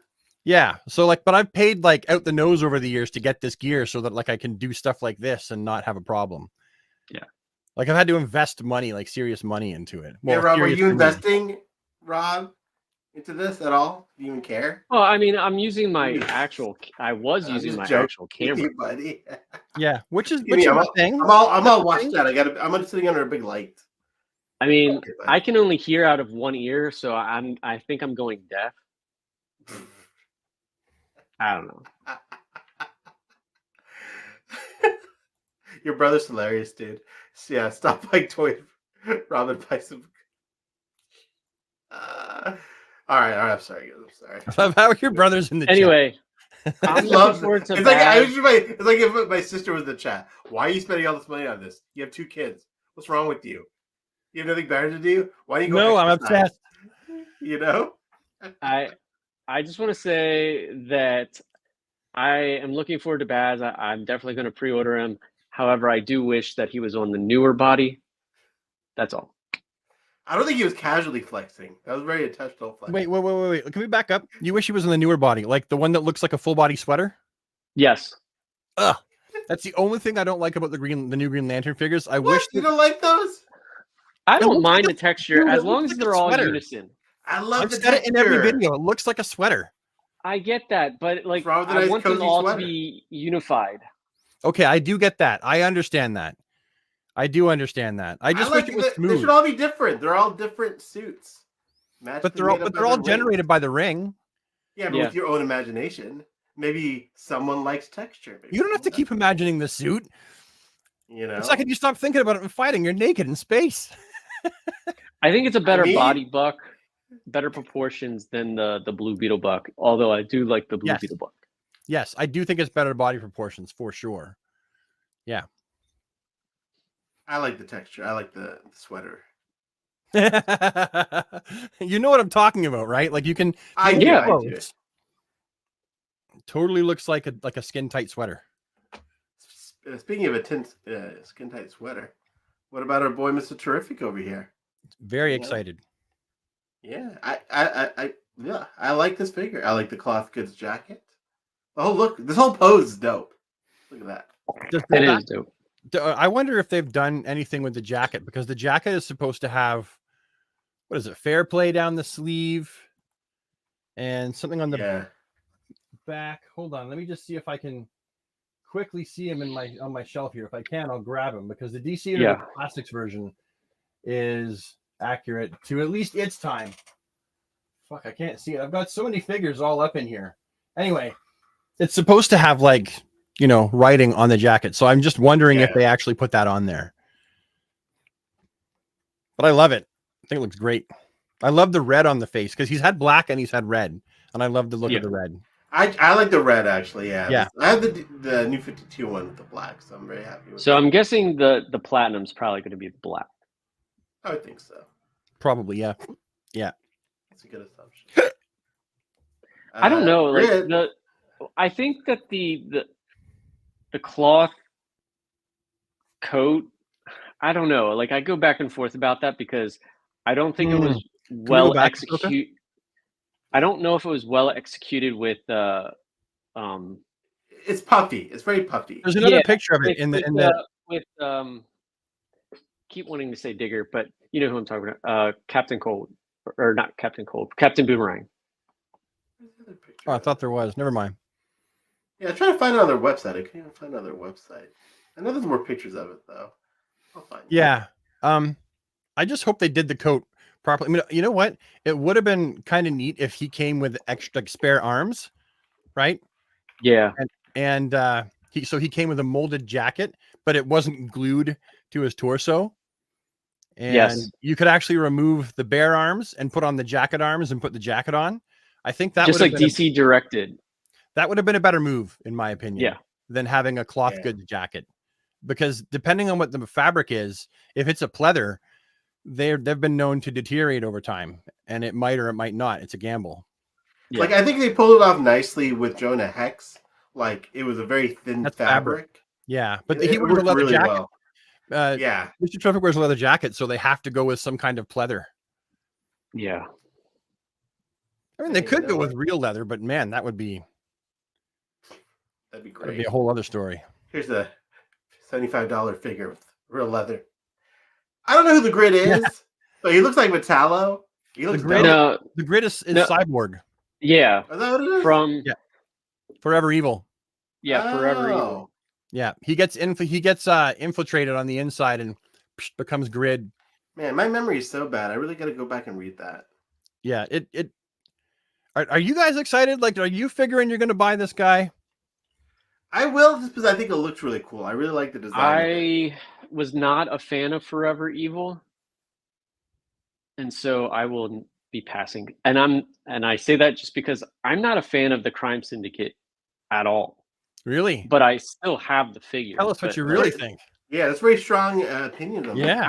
Yeah. So like, but I've paid like out the nose over the years to get this gear so that like I can do stuff like this and not have a problem. Yeah. Like I've had to invest money, like serious money into it. Well, Rob, are you investing, Rob, into this at all? Do you even care? Well, I mean, I'm using my actual. I was using my actual camera, buddy. Yeah, which is the thing. I'm all watch that. I'm sitting under a big light. I mean, I can only hear out of one ear, so I think I'm going deaf. I don't know. Your brother's hilarious, dude. So yeah, stop buying toys. Robin, buy some. All right. I'm sorry. I love how your brother's in the anyway. Chat. I love it. It's like if my sister was in the chat. Why are you spending all this money on this? You have 2 kids. What's wrong with you? You have nothing better to do? Why do you go? No, I'm obsessed. You know? I just want to say that I am looking forward to Baz. I'm definitely going to pre-order him. However, I do wish that he was on the newer body. That's all. I don't think he was casually flexing. That was very intentional flexing. Wait. Can we back up? You wish he was in the newer body, like the one that looks like a full body sweater? Yes. Ugh. That's the only thing I don't like about the new Green Lantern figures. I wish you don't like those? I don't mind the texture as long as they're all unison. I love the texture. I've said it in every video. It looks like a sweater. I get that, but like I want them all to be unified. Okay, I do get that. I understand that. I do understand that. I just wish it was smooth. They should all be different. They're all different suits. But they're all generated by the ring. Yeah, but with your own imagination. Maybe someone likes texture. You don't have to keep imagining the suit. You know, it's like if you stop thinking about it and fighting, you're naked in space. I think it's a better body buck, better proportions than the Blue Beetle buck. Although I do like the Blue Beetle buck. Yes, I do think it's better body proportions for sure. Yeah. I like the texture. I like the sweater. You know what I'm talking about, right? Like you can. I do. Totally looks like a skin tight sweater. Speaking of a skin tight sweater, what about our boy Mr. Terrific over here? Very excited. Yeah, I like this figure. I like the cloth goods jacket. Oh, look, this whole pose is dope. Look at that. It is dope. I wonder if they've done anything with the jacket, because the jacket is supposed to have, what is it, fair play down the sleeve and something on the back. Hold on, let me just see if I can quickly see him on my shelf here. If I can, I'll grab him, because the DC Universe Classics version is accurate to at least its time. Fuck, I can't see it. I've got so many figures all up in here. Anyway, it's supposed to have, like, you know, writing on the jacket. So I'm just wondering if they actually put that on there. But I love it. I think it looks great. I love the red on the face, because he's had black and he's had red, and I love the look of the red. I like the red, actually. Yeah. I have the new 52 one with the black, so I'm very happy with So I'm guessing the platinum's probably going to be black. I would think so. Probably, yeah. That's a good assumption. I don't know. Like I think that the cloth coat, I don't know. Like, I go back and forth about that, because I don't think it was well executed. I don't know if it was well executed with it's puffy. It's very puffy. There's another picture of it keep wanting to say Digger, but you know who I'm talking about. Captain Cold, or not Captain Cold, Captain Boomerang. Oh, I thought there was. Never mind. Yeah, I'm trying to find another website. I can't even find another website. I know there's more pictures of it, though. I'll find it. Yeah. I just hope they did the coat properly. I mean, you know what? It would have been kind of neat if he came with extra, like, spare arms, right? Yeah. And he came with a molded jacket, but it wasn't glued to his torso. And you could actually remove the bare arms and put on the jacket arms and put the jacket on. I think that just like DC directed. That would have been a better move, in my opinion, than having a cloth goods jacket, because depending on what the fabric is, if it's a pleather, they've been known to deteriorate over time, and it might or it might not. It's a gamble. Yeah. Like, I think they pulled it off nicely with Jonah Hex. Like, it was a very thin fabric. Yeah, but he wears a leather really jacket. Well. Mr. Terrific wears a leather jacket, so they have to go with some kind of pleather. Yeah. I mean, they could go with real leather, but man, that'd be great. That'd be a whole other story. Here's a $75 figure with real leather. I don't know who the Grid is, but he looks like Metallo. He looks the Grid is Cyborg. Yeah. Is that what it is? From Forever Evil. Yeah, Forever Evil. Yeah, he gets infiltrated on the inside and becomes Grid. Man, my memory is so bad. I really got to go back and read that. Yeah, Are you guys excited? Like, are you figuring you're going to buy this guy? I will, just because I think it looks really cool. I really like the design. I was not a fan of Forever Evil, and so I will be passing. And I say that just because I'm not a fan of the Crime Syndicate at all. Really? But I still have the figure. Tell us what you really think. Yeah, that's very strong opinion on that.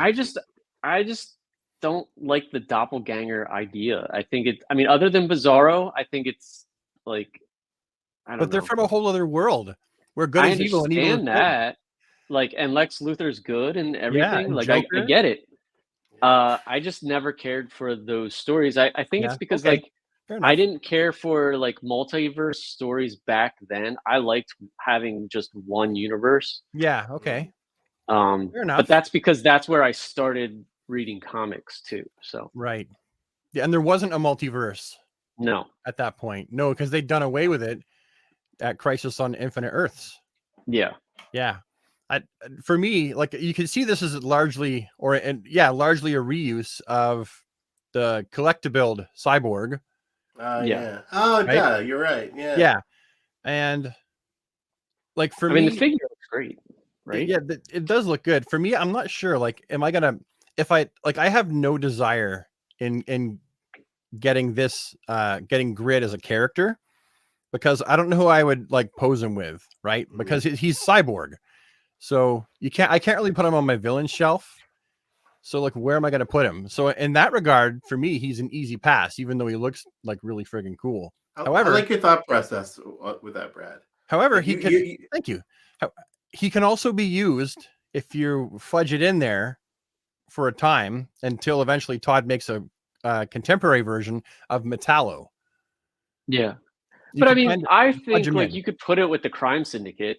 I just don't like the doppelganger idea. I think other than Bizarro, I think it's like, I don't know. But they're from a whole other world where good is evil and evil is good. That. Like, and Lex Luthor's good and everything. And like, I get it. I just never cared for those stories. I think it's because I didn't care for like multiverse stories back then. I liked having just one universe. Yeah. Okay. Fair enough. But that's because that's where I started reading comics too. So right. Yeah, and there wasn't a multiverse. No. At that point. No, because they'd done away with it at Crisis on Infinite Earths. Yeah. Yeah. For me, like, you can see this is largely a reuse of the collectible Cyborg. Yeah. Oh, right? Yeah, you're right. Yeah. Yeah. And like, for me, the figure looks great, right? Yeah, it does look good. For me, I'm not sure. Like, I have no desire in getting getting Grid as a character, because I don't know who I would like pose him with, right? Because he's Cyborg. So I can't really put him on my villain shelf. So like, where am I going to put him? So in that regard, for me, he's an easy pass, even though he looks like really friggin' cool. However, I like your thought process with that, Brad. However, Like he can. Thank you. He can also be used if you fudge it in there for a time until eventually Todd makes a contemporary version of Metallo. Yeah. You But I can mean, kind of I fudge think him like in. you could put it with the Crime Syndicate.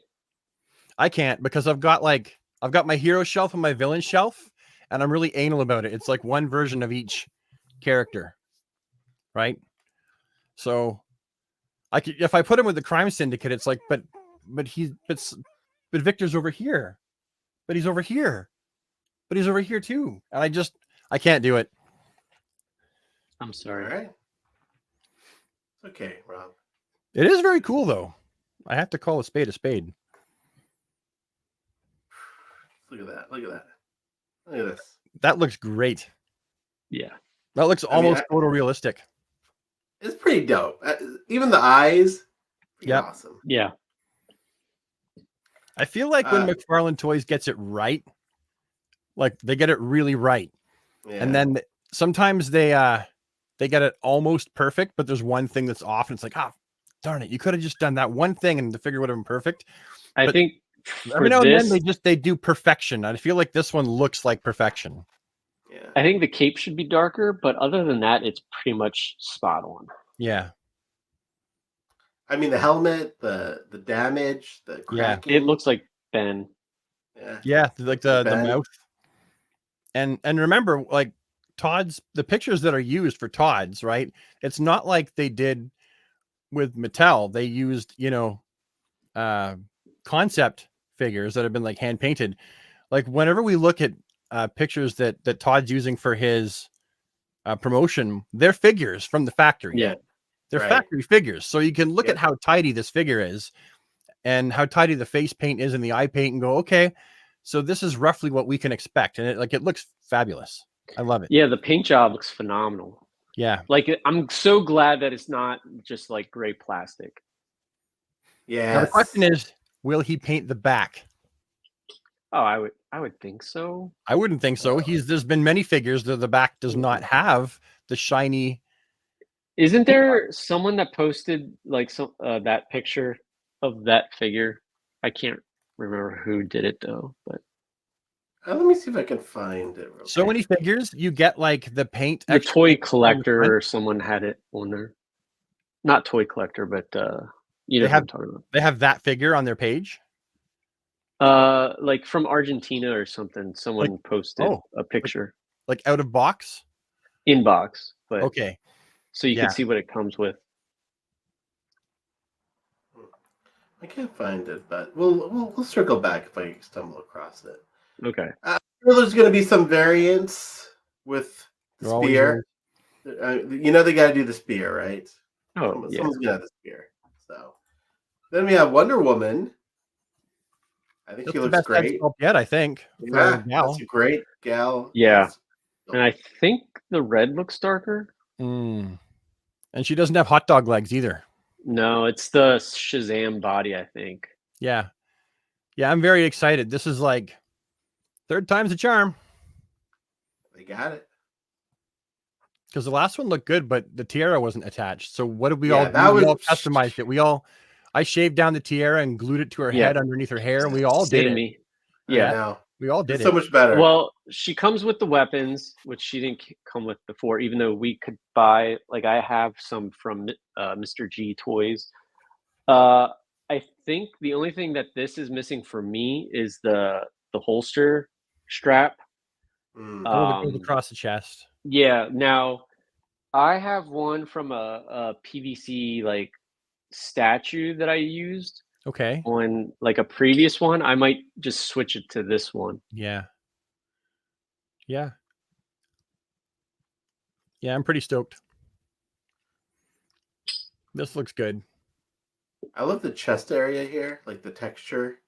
I can't because I've got my hero shelf and my villain shelf, and I'm really anal about it. It's like one version of each character, right? So I could, if I put him with the Crime Syndicate, it's like, but Victor's over here, but he's over here, but he's over here too, and I can't do it. I'm All sorry. right. Okay, Rob. It is very cool though. I have to call a spade a spade. Look at that. Look at that. Look at this. That looks great. Yeah. That looks almost photorealistic. It's pretty dope. Even the eyes. Yep. Awesome. Yeah. I feel like when McFarlane Toys gets it right, like they get it really right. Yeah. And then sometimes they get it almost perfect, but there's one thing that's off, and it's like, darn it, you could have just done that one thing and the figure would have been perfect. I think every now and then they do perfection. I feel like this one looks like perfection. Yeah. I think the cape should be darker, but other than that, it's pretty much spot on. Yeah. I mean, the helmet, the damage, the cracking. It looks like Ben. Yeah. Yeah, like the mouth. And remember, like the pictures that are used for Todd's, right? It's not like they did with Mattel. They used, concept figures that have been like hand painted. Like whenever we look at pictures that Todd's using for his promotion, they're figures from the factory. Yeah. They're factory figures. So you can look at how tidy this figure is and how tidy the face paint is and the eye paint and go, okay, so this is roughly what we can expect. And it looks fabulous. I love it. Yeah, the paint job looks phenomenal. Yeah. Like I'm so glad that it's not just like gray plastic. Yeah. Now the question is, will he paint the back? Oh, I would think so. I wouldn't think so. There's been many figures that the back does not have the shiny. Isn't there someone that posted like that picture of that figure? I can't remember who did it though, but let me see if I can find it. So many figures, you get like the paint. The toy collector or someone had it on there. Not toy collector, but you know what I'm talking about. They have that figure on their page. Like from Argentina or something. Someone posted a picture. Like out of box? Inbox, but okay. So you can see what it comes with. I can't find it, but we'll circle back if I stumble across it. Okay. There's going to be some variants with the spear. You know they got to do the spear, right? Oh, Someone's going to have the spear. So then we have Wonder Woman. I think she looks great. Yet, I think. Yeah, that's a great gal. Yeah. And I think the red looks darker. And she doesn't have hot dog legs either. No, it's the Shazam body, I think. Yeah. Yeah, I'm very excited. This is like third time's a charm. They got it. Because the last one looked good, but the tiara wasn't attached. So what did we all do? We all customized it. I shaved down the tiara and glued it to her head underneath her hair, and we all did it. Yeah. We all did it. So much better. Well, she comes with the weapons, which she didn't come with before, even though we could buy, like I have some from Mr. G Toys. I think the only thing that this is missing for me is the holster strap. It goes across the chest. Yeah. Now, I have one from a PVC like statue that I used. Okay. On like a previous one, I might just switch it to this one. Yeah. Yeah. Yeah, I'm pretty stoked. This looks good. I love the chest area here, like the texture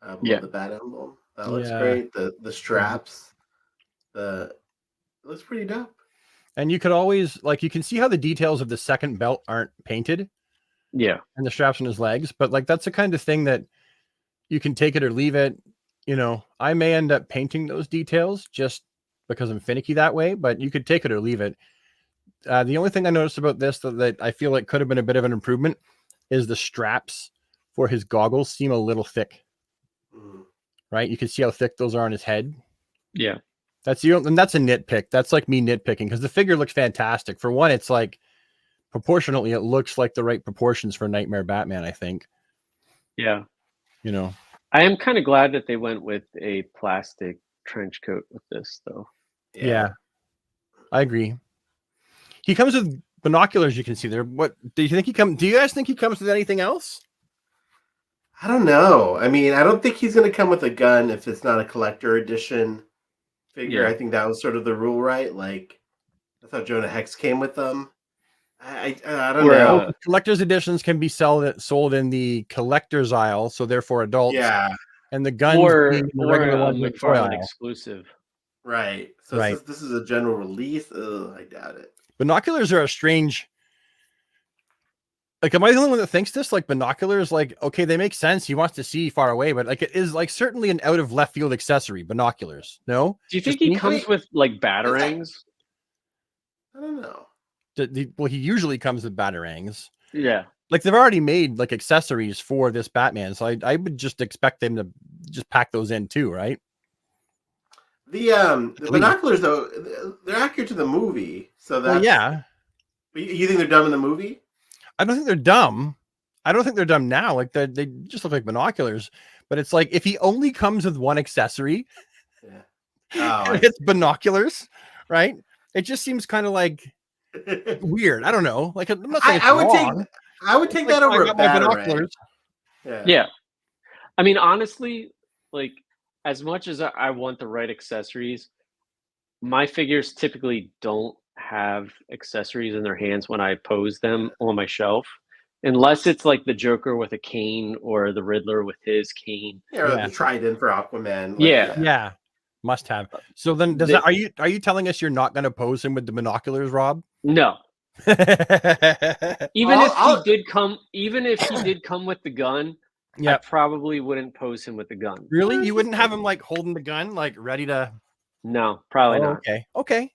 of the bat emblem. That looks great. The straps, it looks pretty dope. And you could always you can see how the details of the second belt aren't painted. Yeah. And the straps on his legs, but like that's the kind of thing that you can take it or leave it. I may end up painting those details just because I'm finicky that way, but you could take it or leave it. The only thing I noticed about this that I feel like could have been a bit of an improvement is the straps for his goggles seem a little thick. Right? You can see how thick those are on his head. Yeah. And that's a nitpick. That's like me nitpicking because the figure looks fantastic. For one, it's like proportionately, it looks like the right proportions for Nightmare Batman, I think. Yeah. You know, I am kind of glad that they went with a plastic trench coat with this, though. Yeah. I agree. He comes with binoculars. You can see there. What do you think do you guys think he comes with anything else? I don't know. I mean, I don't think he's going to come with a gun if it's not a collector edition figure. Yeah. I think that was sort of the rule, right? Like, I thought Jonah Hex came with them. I don't know. Collector's editions can be sold in the collector's aisle, so therefore adults. Yeah. And the guns Or being the regular a ones in the toy McFarlane aisle. exclusive. Right. So Right. This is a general release. Ugh, I doubt it. Binoculars are a strange. Like, am I the only one that thinks this? Like, binoculars, like, okay, they make sense. He wants to see far away, but like, it is like certainly an out of left field accessory. Binoculars, no? Do you think he comes with like batarangs? I don't know. Well, he usually comes with batarangs. Yeah. Like, they've already made like accessories for this Batman, so I would just expect them to just pack those in too, right? The binoculars though, they're accurate to the movie, so that's yeah. You think they're dumb in the movie? I don't think they're dumb. I don't think they're dumb now. Like, they just look like binoculars. But it's like if he only comes with one accessory, it's binoculars, right? It just seems kind of like weird. I don't know. Like, I'm not saying I would take that over a batarang. Yeah. I mean, honestly, like, as much as I want the right accessories, my figures typically don't have accessories in their hands when I pose them on my shelf, unless it's like the Joker with a cane or the Riddler with his cane. Yeah, or the Trident for Aquaman. Yeah. Must have. So then, are you telling us you're not going to pose him with the binoculars, Rob? No. Even if he did come with the gun, I probably wouldn't pose him with the gun. Really? You wouldn't have him like holding the gun, like ready to? No, probably not. Okay.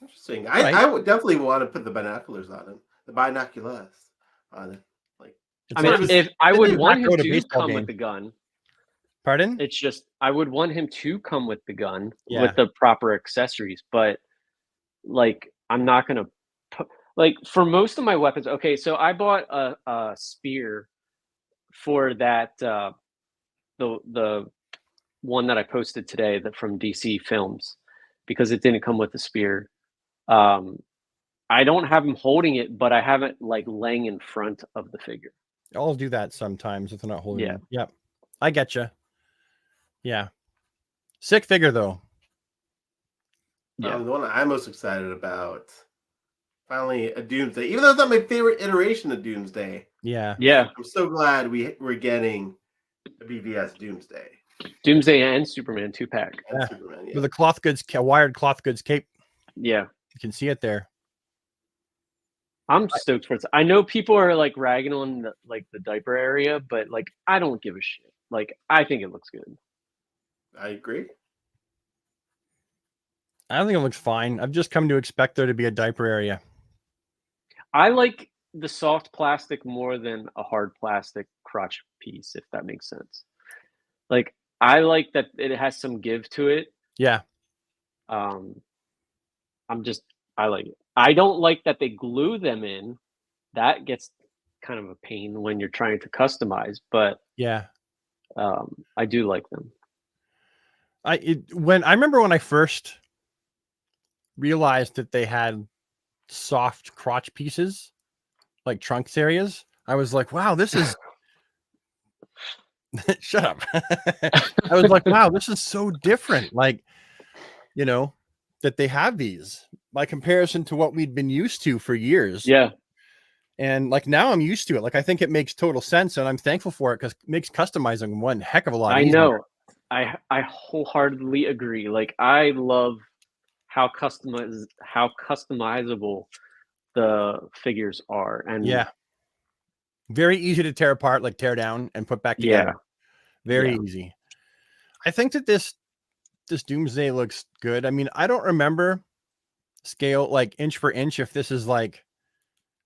Interesting. I would definitely want to put the binoculars on him. The binoculars on it. Like, I mean, if I would want him to come with the gun. Pardon? It's just I would want him to come with the gun with the proper accessories, but like I'm not gonna like for most of my weapons. Okay, so I bought a spear for that the one that I posted today from DC Films because it didn't come with the spear. I don't have him holding it, but I have it like laying in front of the figure. I'll do that sometimes if they're not holding it. Yep. I get you. Yeah. Sick figure though. The one I'm most excited about. Finally, a Doomsday. Even though it's not my favorite iteration of Doomsday. Yeah. I'm so glad we're getting a BVS Doomsday. Doomsday and Superman 2-pack. Superman, with a wired cloth goods cape. Yeah. You can see it there. I'm stoked for it. I know people are like ragging on the diaper area, but like I don't give a shit. Like I think it looks good. I agree. I think it looks fine. I've just come to expect there to be a diaper area. I like the soft plastic more than a hard plastic crotch piece, if that makes sense. Like I like that it has some give to it. Yeah. I like it. I don't like that they glue them in. That gets kind of a pain when you're trying to customize, but I do like them. I remember when I first realized that they had soft crotch pieces, like trunks areas, I was like, wow, this is shut up. I was like, wow, this is so different. Like, you know, that they have these by comparison to what we'd been used to for years. Yeah. And like now I'm used to it. Like I think it makes total sense and I'm thankful for it because it makes customizing one heck of a lot easier. I know. I wholeheartedly agree. Like I love how customizable the figures are. And very easy to tear apart, like tear down and put back together. Very easy. I think that this this Doomsday looks good. I mean, I don't remember scale like inch for inch if this is like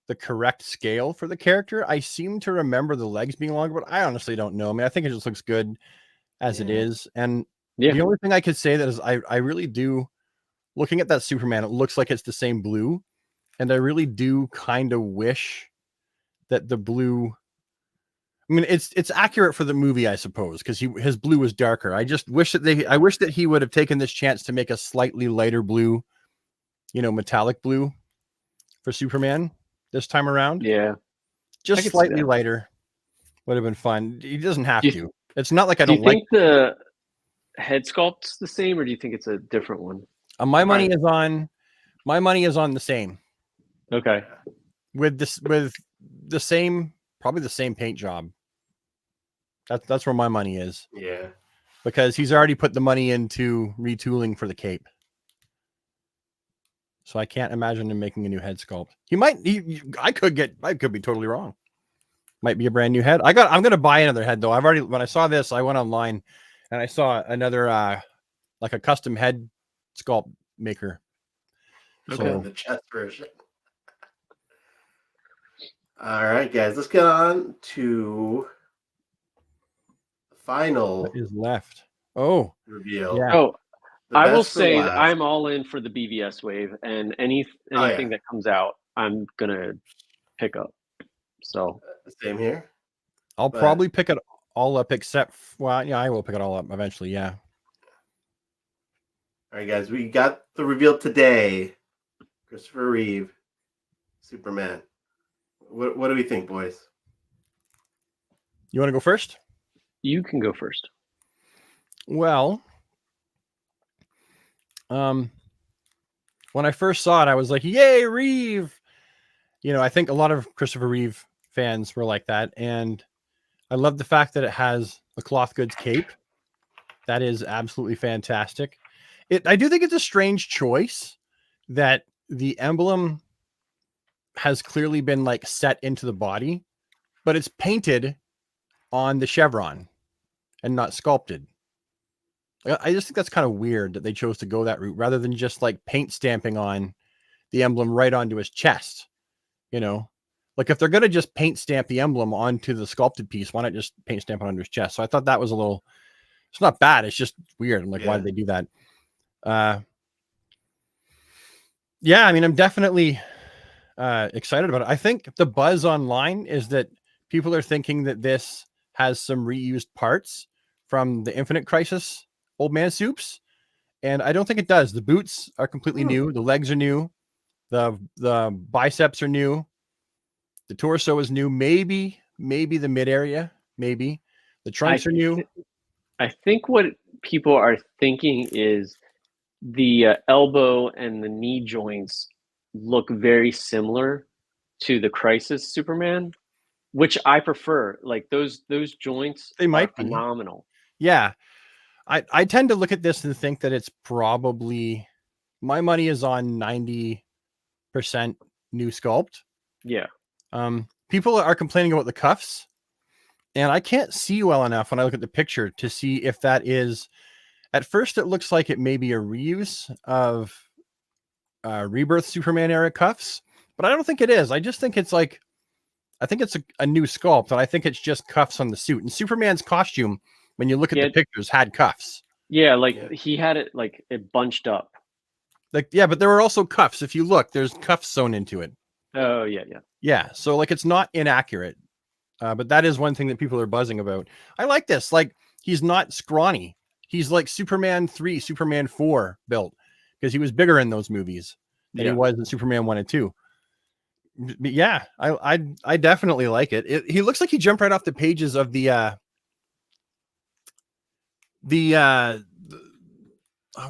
the correct scale for the character. I seem to remember the legs being longer, but I honestly don't know. I mean, I think it just looks good as it is. And Yeah. the only thing I could say that is I really do, looking at that Superman, it looks like it's the same blue. And I really do kind of wish that the blue, I mean, it's accurate for the movie, I suppose, because his blue was darker. I just wish that I wish that he would have taken this chance to make a slightly lighter blue, metallic blue for Superman this time around. Yeah. Just could see slightly that. lighter would have been fun. He doesn't have Do you- to. It's not like I Do don't you like. think the head sculpt's the same, or do you think it's a different one? My money is on the same. Okay. With the same, probably the same paint job. That's where my money is. Yeah. Because he's already put the money into retooling for the cape. So I can't imagine him making a new head sculpt. I could be totally wrong. Might be a brand new head. I'm going to buy another head though. When I saw this, I went online and I saw another, like a custom head sculpt maker. Okay. So The chest version. All right, guys, let's get on to the final what is left? Oh, reveal. yeah. Oh, The I will best for say last. I'm all in for the BVS wave, and anything that comes out, I'm gonna pick up. So Same here. I'll But- probably pick it all up except, well, yeah, I will pick it all up eventually. Yeah. All right, guys, we got the reveal today. Christopher Reeve, Superman. What do we think, boys? You want to go first? you can go first. Well, when I first saw it, I was like, "Yay, Reeve!" I think a lot of Christopher Reeve fans were like that, and I love the fact that it has a cloth goods cape. That is absolutely fantastic. I do think it's a strange choice that the emblem has clearly been like set into the body, but it's painted on the chevron and not sculpted. I just think that's kind of weird that they chose to go that route rather than just like paint stamping on the emblem right onto his chest. Like if they're going to just paint stamp the emblem onto the sculpted piece, why not just paint stamp it onto his chest? So I thought that was it's not bad. It's just weird. I'm like, why did they do that? Yeah, I mean, I'm definitely excited about it. I think the buzz online is that people are thinking that this has some reused parts from the Infinite Crisis Old Man Soups, and I don't think it does. The boots are completely new. The legs are new. The biceps are new. The torso is new. Maybe the mid area. Maybe the trunks are new. I think what people are thinking is the elbow and the knee joints look very similar to the Crisis Superman, which I prefer. Like those joints They might are be phenomenal. Yeah. I tend to look at this and think that it's probably, my money is on 90% new sculpt. Yeah. People are complaining about the cuffs, and I can't see well enough when I look at the picture to see if that is, at first it looks like it may be a reuse of Rebirth Superman era cuffs, but I don't think it is. I just think it's like, I think it's a new sculpt, and I think it's just cuffs on the suit. And Superman's costume, when you look at the pictures, had cuffs. Yeah, he had it like it bunched up. Like, yeah, but there were also cuffs. If you look, there's cuffs sewn into it. Oh, yeah. Yeah, so like it's not inaccurate. But that is one thing that people are buzzing about. I like this. Like, he's not scrawny. He's like Superman 3, Superman 4 built, because he was bigger in those movies than he was in Superman 1 and 2. But yeah, I definitely like it. He looks like he jumped right off the pages of the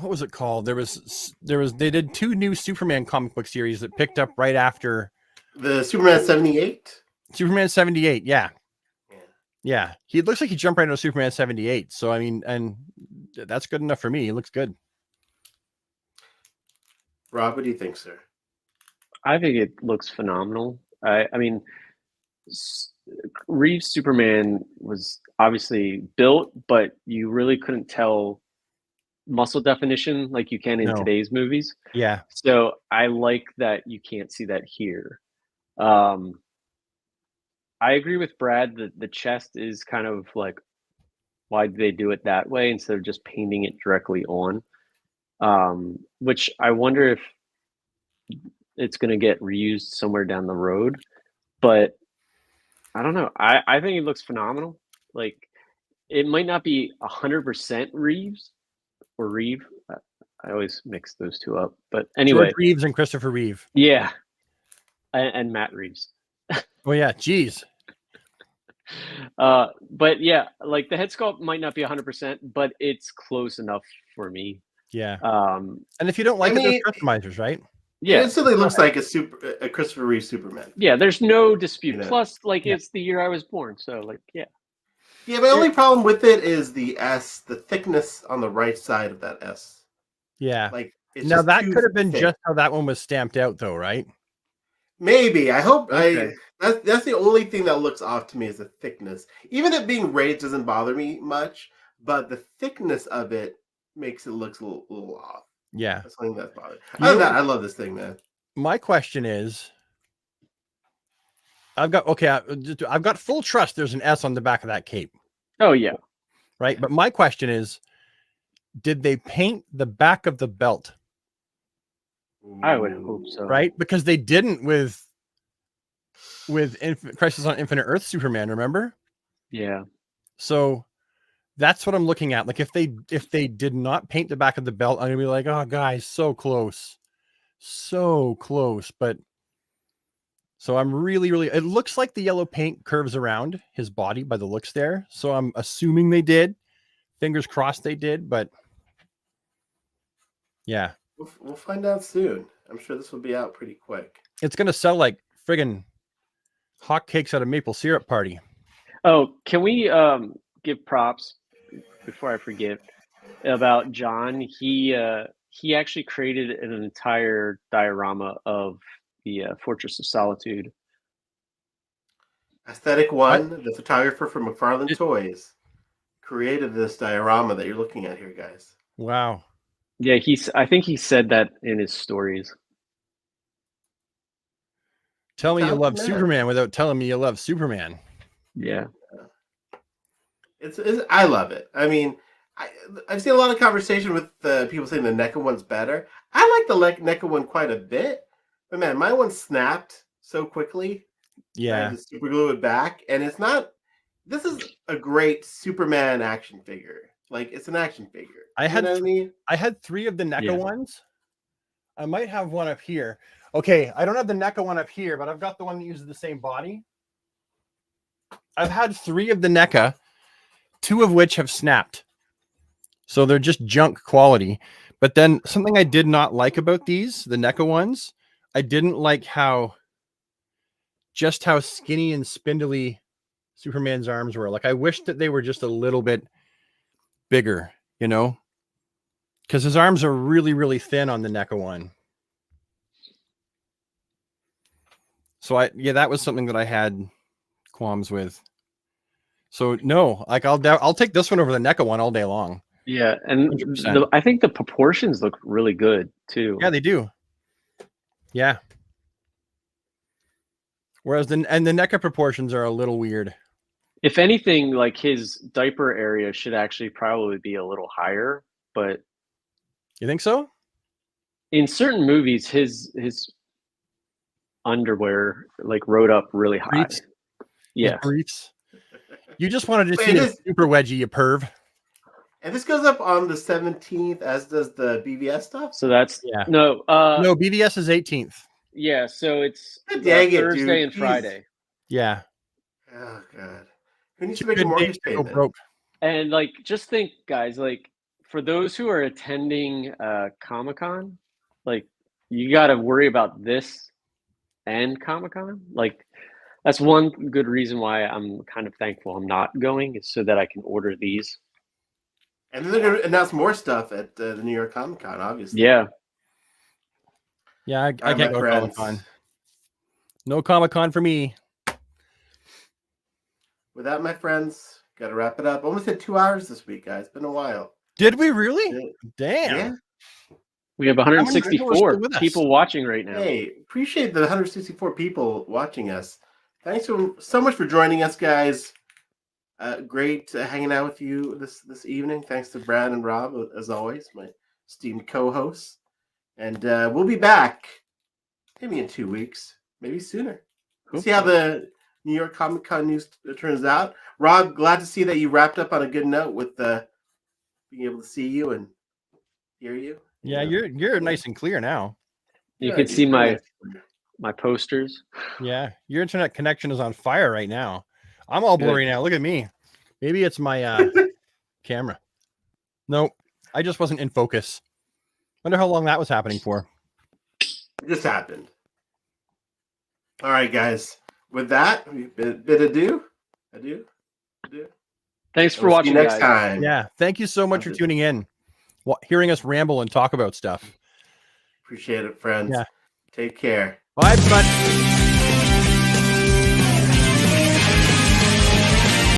what was it called? They did 2 new Superman comic book series that picked up right after the Superman 78. Superman 78, yeah. He looks like he jumped right into Superman 78. So I mean, and that's good enough for me. He looks good. Rob, what do you think, sir? I think it looks phenomenal. I mean, Reeve Superman was obviously built, but you really couldn't tell muscle definition like you can in No. today's movies. Yeah. So I like that you can't see that here. I agree with Brad that the chest is kind of like, why do they do it that way instead of just painting it directly on? Which I wonder if it's going to get reused somewhere down the road. But I don't know. I think it looks phenomenal. Like, it might not be 100% Reeves or Reeve. I always mix those two up. But anyway, George Reeves and Christopher Reeve. yeah, and Matt Reeves. Oh yeah, geez. But yeah, like the head sculpt might not be 100%, but it's close enough for me. Yeah. Um, And if you don't like I it, mean, there's customizers, right? Yeah, yeah, it instantly looks like a Christopher Reeve Superman. yeah. There's no dispute. You know? Plus, like, Yeah. it's the year I was born, so like, yeah. Yeah, my only problem with it is the S, the thickness on the right side of that S. Yeah. Like, it's Now just that too could have been thick. just how that one was stamped out, though, right? Maybe. I hope. Okay. That's the only thing that looks off to me is the thickness. Even it being raised doesn't bother me much, but the thickness of it makes it look a little off. Yeah. That's something that's bothering. You Other than know- that, I love this thing, man. My question is, I've got full trust there's an S on the back of that cape, Oh yeah. right? But my question is, did they paint the back of the belt, I would hope so. right? Because they didn't with Crisis on Infinite Earth Superman, remember? Yeah. So that's what I'm looking at. Like if they did not paint the back of the belt, I'm gonna be like, oh guys, so close. But so I'm really, it looks like the yellow paint curves around his body by the looks there. So I'm assuming they did. Fingers crossed they did, but yeah. We'll find out soon. I'm sure this will be out pretty quick. It's gonna sell like friggin' hotcakes at a maple syrup party. Oh, can we give props before I forget about John? He actually created an entire diorama of the Fortress of Solitude. Aesthetic One, the photographer from McFarlane Toys, created this diorama that you're looking at here, guys. Wow. Yeah, I think he said that in his stories. Tell me you love Man. Superman without telling me you love Superman. Yeah. It's I love it. I mean, I've seen a lot of conversation with people saying the NECA one's better. I like the NECA one quite a bit, but man, my one snapped so quickly. I Yeah. had to super glue it back, and it's not. This is a great Superman action figure. Like, it's an action figure. I had you know what I mean? I had 3 of the NECA Yeah. ones. I might have one up here. Okay, I don't have the NECA one up here, but I've got the one that uses the same body. I've had 3 of the NECA, 2 of which have snapped. So they're just junk quality. But then something I did not like about these, the NECA ones, I didn't like how skinny and spindly Superman's arms were. Like I wish that they were just a little bit bigger, you know? Because his arms are really, really thin on the NECA one. So that was something that I had qualms with. So no, like I'll take this one over the NECA one all day long. Yeah, and 100%. I think the proportions look really good too. Yeah, they do. Yeah. Whereas the NECA proportions are a little weird. If anything, like his diaper area should actually probably be a little higher, but You think so? in certain movies his underwear like rode up really high. Briefs? Yeah. Briefs. You just wanted to Wait, see a this- super wedgie, you perv. And this goes up on the 17th, as does the BVS stuff. So that's Yeah. no No, BVS is 18th. yeah, so it's Dang it, Thursday dude. and Jeez. Friday. Yeah. Oh god, who needs Two to make a good mortgage days to go payment? broke. And like just think guys, like for those who are attending Comic-Con, like you got to worry about this and Comic-Con. Like that's one good reason why I'm kind of thankful I'm not going, is so that I can order these. And then they're going to announce more stuff at the New York Comic Con, obviously. Yeah. Yeah, I All right, can't my go to friends. Comic-Con. No Comic-Con for me. With that, my friends, got to wrap it up. Almost hit 2 hours this week, guys. Been a while. Did we really? Yeah. Damn. Yeah. We have many people are still 164 with us? people watching right now. Hey, appreciate the 164 people watching us. Thanks so much for joining us, guys. Great hanging out with you this evening. Thanks to Brad and Rob, as always, my esteemed co-hosts. And we'll be back maybe in 2 weeks, maybe sooner. We'll see how the New York Comic Con news turns out. Rob, glad to see that you wrapped up on a good note with being able to see you and hear you. Yeah, you're nice and clear now. You can see my posters. Yeah, your internet connection is on fire right now. I'm all blurry now. Look at me. Maybe it's my camera. Nope, I just wasn't in focus. Wonder how long that was happening for. It just happened. All right, guys. With that, bid adieu. Adieu. Thanks for We'll see watching you next guys. time. Yeah, thank you so much for tuning in, hearing us ramble and talk about stuff. Appreciate it, friends. Yeah. Take care. Bye, everybody.